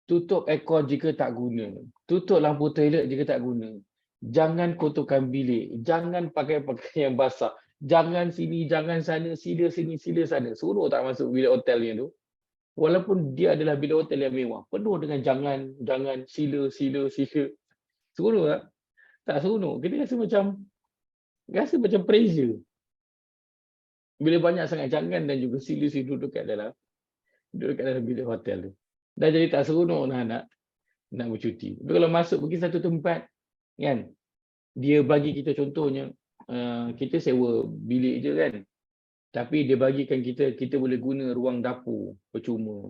Speaker 1: Tutup aircon jika tak guna. Tutup lampu toilet jika tak guna. Jangan kotorkan bilik. Jangan pakai pakaian yang basah. Jangan sini, jangan sana, sila sini, sila sana. Suruh tak masuk bilik hotelnya tu. Walaupun dia adalah bilik hotel yang mewah. Penuh dengan jangan, sila. Suruh tak? Tak seronok. Kita rasa macam pressure. Bila banyak sangat jangan dan juga sila duduk kat dalam bilik hotel tu. Dah jadi tak seronok nak bercuti. Tapi kalau masuk pergi satu tempat, kan, dia bagi kita contohnya, kita sewa bilik je kan. Tapi dia bagikan kita boleh guna ruang dapur percuma.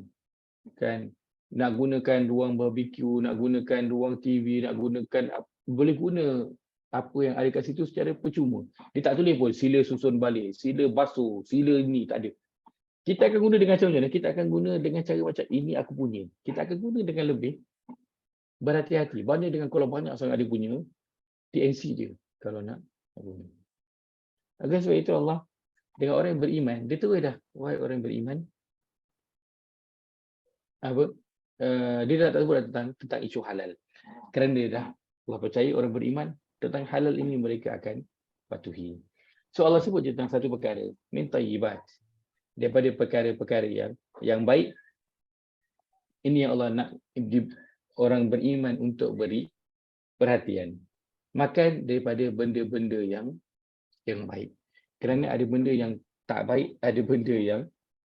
Speaker 1: Kan? Nak gunakan ruang barbecue, nak gunakan ruang TV, nak gunakan, boleh guna apa yang ada kat situ secara percuma. Dia tak tulis pun sila susun balik, sila basuh, sila ni, tak ada. Kita akan guna dengan cara macam mana? Kita akan guna dengan cara macam ini aku punya. Kita akan guna dengan lebih berhati-hati. Banyak dengan kalau banyak sangat dia punya, TNC je kalau nak guna. Agar sebab itu Allah dengan orang yang beriman, dia terus dah, wahai orang yang beriman, dia dah tak sebut tentang isu halal. Kerana dia dah Allah percaya orang beriman tentang halal ini mereka akan patuhi. So Allah sebut tentang satu perkara, min tayyibat, daripada perkara-perkara yang baik. Ini yang Allah nak orang beriman untuk beri perhatian. Makan daripada benda-benda yang baik. Kerana ada benda yang tak baik, ada benda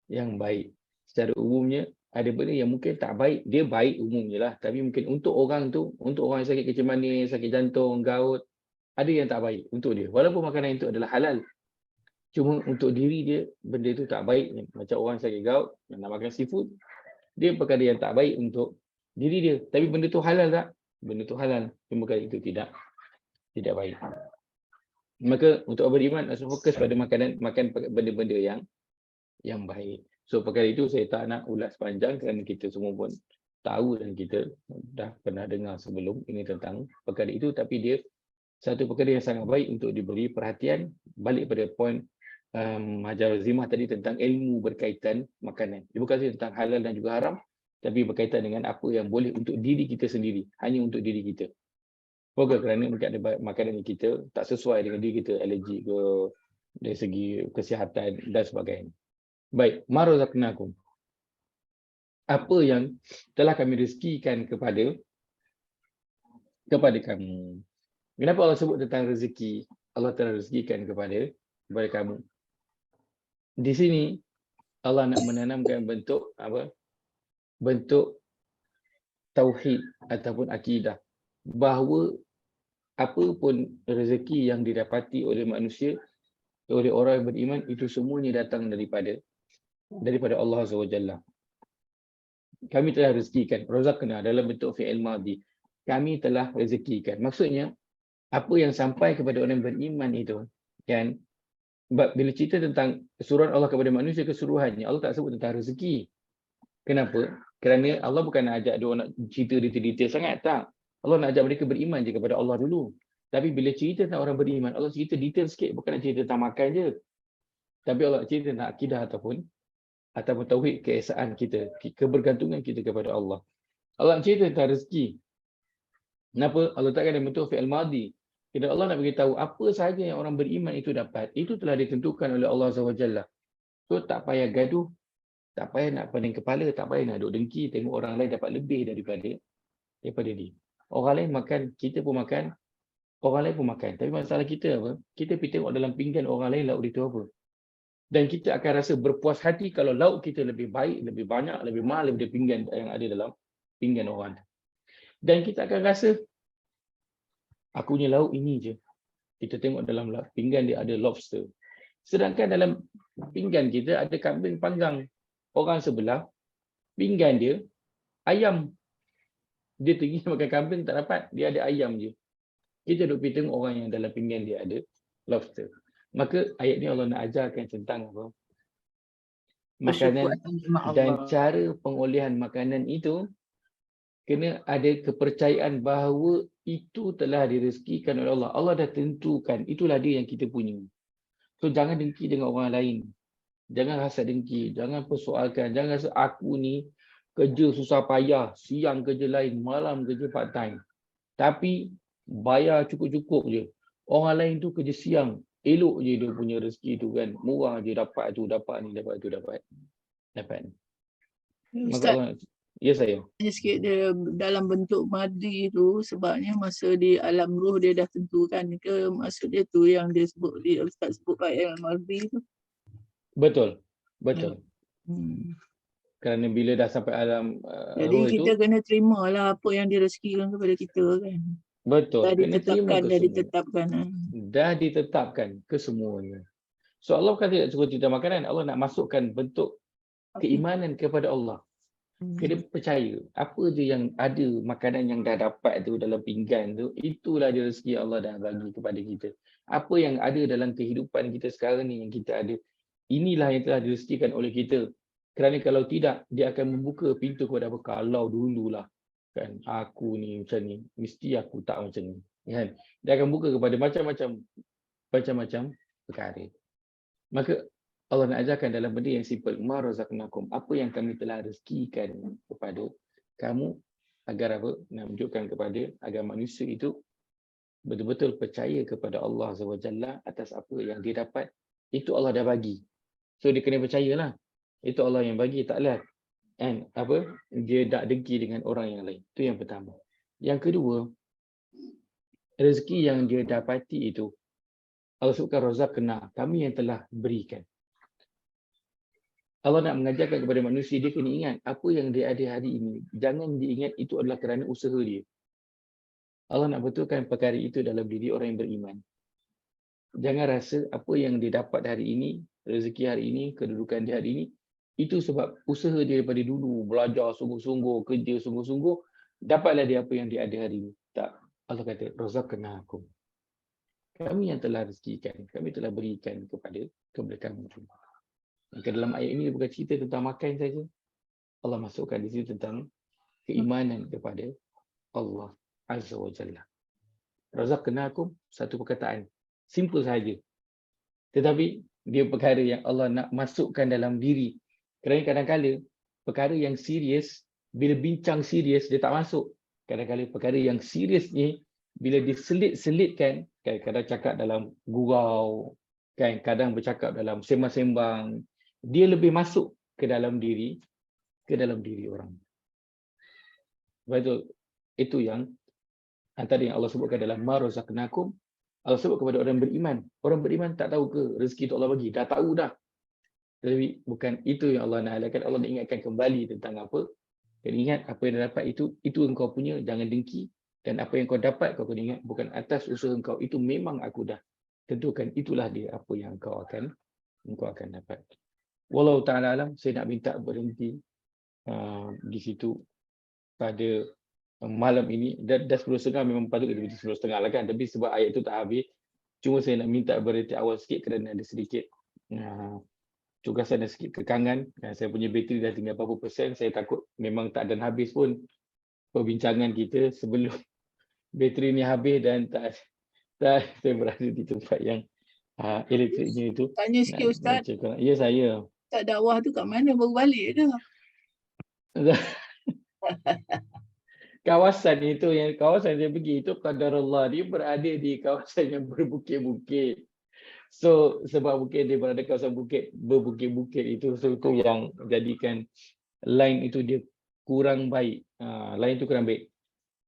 Speaker 1: yang baik. Secara umumnya, ada benda yang mungkin tak baik, dia baik umumnya lah. Tapi mungkin untuk orang tu, untuk orang yang sakit kencing manis, sakit jantung, gout, ada yang tak baik untuk dia. Walaupun makanan itu adalah halal. Cuma untuk diri dia, benda tu tak baik. Macam orang sakit gout, yang nak makan seafood, dia perkara yang tak baik untuk diri dia. Tapi benda tu halal tak? Benda tu halal. Cuma perkara itu tidak baik. Maka untuk orang beriman, harus fokus pada makan benda-benda yang baik. So perkara itu saya tak nak ulas panjang kerana kita semua pun tahu dan kita dah pernah dengar sebelum ini tentang perkara itu. Tapi dia satu perkara yang sangat baik untuk diberi perhatian. Balik pada poin Hajar Zimah tadi tentang ilmu berkaitan makanan. Dia bukan saja tentang halal dan juga haram, tapi berkaitan dengan apa yang boleh untuk diri kita sendiri, hanya untuk diri kita. Bukan kerana mungkin ada makanan yang kita tak sesuai dengan diri kita, alergi ke, dari segi kesihatan dan sebagainya. Baik, ma razaqnakum. Apa yang telah kami rezekikan kepada kamu. Kenapa Allah sebut tentang rezeki? Allah telah rezekikan kepada kamu. Di sini Allah nak menanamkan bentuk tauhid ataupun akidah, bahawa apa pun rezeki yang didapati oleh manusia, oleh orang yang beriman, itu semuanya datang daripada Allah Azza wa Jalla. Kami telah rezekikan, razaqna dalam bentuk fi'il madhi. Kami telah rezekikan. Maksudnya apa yang sampai kepada orang yang beriman itu, kan? Bila cerita tentang kesuruhan Allah kepada manusia keseluruhannya, Allah tak sebut tentang rezeki. Kenapa? Kerana Allah bukan nak ajak dia orang nak cerita detail-detail sangat, tak. Allah nak ajak mereka beriman je kepada Allah dulu. Tapi bila cerita tentang orang beriman, Allah cerita detail sikit, bukan nak cerita tentang makan je. Tapi Allah cerita tentang akidah ataupun tauhid, keesaan kita, kebergantungan kita kepada Allah. Allah cerita tentang rezeki. Kenapa? Allah takkan dalam bentuk fi'il madhi. Kita Allah nak beritahu apa sahaja yang orang beriman itu dapat, itu telah ditentukan oleh Allah Azza wa Jalla. So tak payah gaduh, tak payah nak pening kepala, tak payah nak duk dengki tengok orang lain dapat lebih daripada dia. Orang lain makan, kita pun makan, orang lain pun makan. Tapi masalah kita apa? Kita pergi tengok dalam pinggan orang lain lauk itu apa. Dan kita akan rasa berpuas hati kalau lauk kita lebih baik, lebih banyak, lebih mahal daripada pinggan yang ada dalam pinggan orang. Dan kita akan rasa, aku punya lauk ini je. Kita tengok dalam pinggan dia ada lobster. Sedangkan dalam pinggan kita ada kambing panggang. Orang sebelah, pinggan dia ayam. Dia tinggi makan kambing tak dapat, dia ada ayam je. Kita duduk pergi tengok orang yang dalam pinggan dia ada lobster. Maka ayat ni Allah nak ajarkan tentang apa? Makanan dan cara pengolehan makanan itu kena ada kepercayaan bahawa itu telah direzekikan oleh Allah. Allah dah tentukan, itulah dia yang kita punya. So jangan dengki dengan orang lain. Jangan rasa dengki, jangan persoalkan, jangan rasa aku ni kerja susah payah, siang kerja lain, malam kerja part time. Tapi bayar cukup-cukup je. Orang lain tu kerja siang, elok je dia punya rezeki tu kan. Murah je dapat tu, dapat ni, dapat tu, dapat ni. Maka
Speaker 3: Ustaz,
Speaker 1: Allah, ya saya.
Speaker 3: tanya sikit dia dalam bentuk madhi tu sebabnya masa di alam ruh dia dah tentukan ke maksud dia tu yang dia sebut, dia Ustaz sebut baik yang madhi tu.
Speaker 1: Betul.
Speaker 3: Hmm.
Speaker 1: Kerana bila dah sampai alam
Speaker 3: Jadi
Speaker 1: roh
Speaker 3: kita
Speaker 1: itu,
Speaker 3: kena terima lah apa yang direzekikan kepada kita kan.
Speaker 1: betul.
Speaker 3: Dah
Speaker 1: Kena terima
Speaker 3: ditetapkan,
Speaker 1: ke semua. Dah ditetapkan ke semuanya. So Allah kata tak suruh kita makanan, Allah nak masukkan bentuk keimanan kepada Allah. Kena percaya apa je yang ada, makanan yang dah dapat tu dalam pinggan tu, itulah dia rezeki Allah dah bagi kepada kita. Apa yang ada dalam kehidupan kita sekarang ni yang kita ada, inilah yang telah direzekikan oleh kita. Kerana kalau tidak, dia akan membuka pintu kepada apa? Kalau dululah kan aku ni macam ni, mesti aku tak macam ni. Kan? Dia akan buka kepada macam-macam perkara. Maka Allah nak ajarkan dalam benda yang simple, ma razaqnakum, apa yang kami telah rezekikan kepada kamu, agar apa? Nak menunjukkan kepada agar manusia itu betul-betul percaya kepada Allah SWT atas apa yang dia dapat, itu Allah dah bagi. So dia kena percayalah. Itu Allah yang bagi, taklah and apa dia tak dengki dengan orang yang lain. Itu yang pertama. Yang kedua, rezeki yang dia dapati itu Allah sebutkan razaqna, kami yang telah berikan. Allah nak mengajarkan kepada manusia, dia kena ingat apa yang dia ada hari ini. Jangan diingat itu adalah kerana usaha dia. Allah nak betulkan perkara itu dalam diri orang yang beriman. Jangan rasa apa yang dia dapat hari ini, rezeki hari ini, kedudukan dia hari ini, itu sebab usaha dia daripada dulu, belajar sungguh-sungguh, kerja sungguh-sungguh, dapatlah dia apa yang dia ada hari ini. Tak. Allah kata, razaqnakum. Kami yang telah rezekikan, kami telah berikan kepada kamu. Maka dalam ayat ini bukan cerita tentang makan saja. Allah masukkan di sini tentang keimanan kepada Allah Azza wa Jalla. Razaqnakum, satu perkataan. Simple saja. Tetapi dia perkara yang Allah nak masukkan dalam diri. Kerana kadang-kadang perkara yang serius, bila bincang serius dia tak masuk. Kadang-kadang perkara yang serius ni bila diselit-selitkan, kadang-kadang cakap dalam gurau, kadang bercakap dalam sembang-sembang, dia lebih masuk ke dalam diri orang. Betul. Itu yang antara yang Allah sebutkan dalam ma razaqnakum. Allah sebut kepada orang beriman. Orang beriman tak tahu ke rezeki itu Allah bagi? Dah tahu dah. Tapi bukan itu yang Allah nak halalkan. Allah nak ingatkan kembali tentang apa. Dan ingat apa yang dah dapat itu engkau punya, jangan dengki. Dan apa yang kau dapat kau kena ingat bukan atas usaha engkau, itu memang aku dah tentukan, itulah dia apa yang engkau akan dapat. Wallahu ta'ala alam, saya nak minta berhenti di situ pada malam ini. Dah 10.30, memang patut kita berhenti 10.30 lah kan, tapi sebab ayat itu tak habis, cuma saya nak minta berhenti awal sikit kerana ada sedikit tugasan dan sikit kekangan. Saya punya bateri dah tinggal berapa persen, saya takut memang tak dan habis pun perbincangan kita sebelum bateri ni habis dan tak saya berada di tempat yang elektriknya itu.
Speaker 3: Tanya sikit Ustaz.
Speaker 1: Ya saya.
Speaker 3: Ustaz dakwah tu kat mana, baru balik dah?
Speaker 1: Kawasan itu, yang kawasan saya pergi itu qadarullah, dia berada di kawasan yang berbukit-bukit. So sebab mungkin dia berada kawasan berbukit-bukit itu, so itu yang jadikan line itu dia kurang baik. Line itu kurang baik.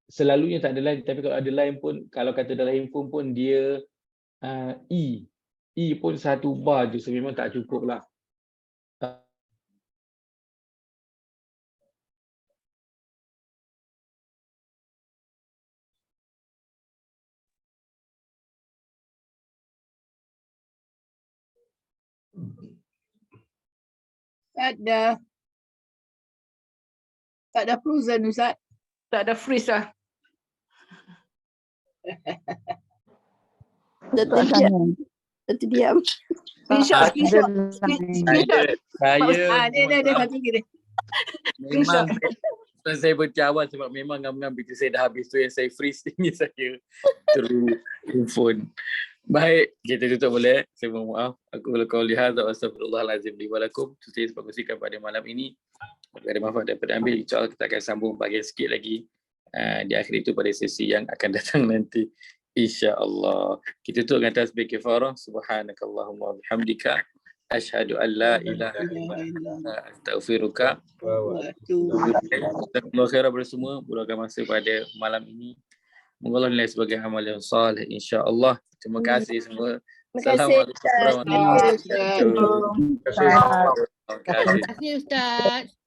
Speaker 1: Selalunya tak ada line, tapi kalau ada line pun, kalau kata dalam handphone pun dia E pun 1 bar je, so memang tak cukup lah.
Speaker 3: Tak ada frozen Ustaz.
Speaker 5: Tak ada freeze lah.
Speaker 2: Terdiam.
Speaker 3: Screenshot.
Speaker 6: Saya
Speaker 3: Dia satu lagi.
Speaker 6: memang saya berjawab sebab memang ngam-ngam bila saya dah habis tu yang saya freeze ini saya terus handphone. Baik, kita tutup boleh. Saya mohon maaf. Aku qauli hadza wa astaghfirullahalazim li wa lakum. Saya sebab kongsikan pada malam ini. Jika ada manfaat dapat diambil, insya-Allah kita akan sambung bahagian sikit lagi di akhir itu pada sesi yang akan datang nanti, insya-Allah. Kita tutup dengan tasbih kifarah. Subhanakallahumma bihamdika asyhadu an la ilaha illa anta astaghfiruka
Speaker 3: Wa
Speaker 6: Jazakumullah khairan kepada semua. Luangkan masa pada malam ini. Moga Allah nilai sebagai amal yang saleh, insya-Allah. Terima kasih semua.
Speaker 7: Terima kasih,
Speaker 6: Assalamualaikum warahmatullahi wabarakatuh.
Speaker 4: Terima kasih.
Speaker 6: Terima kasih.
Speaker 5: Terima kasih Ustaz.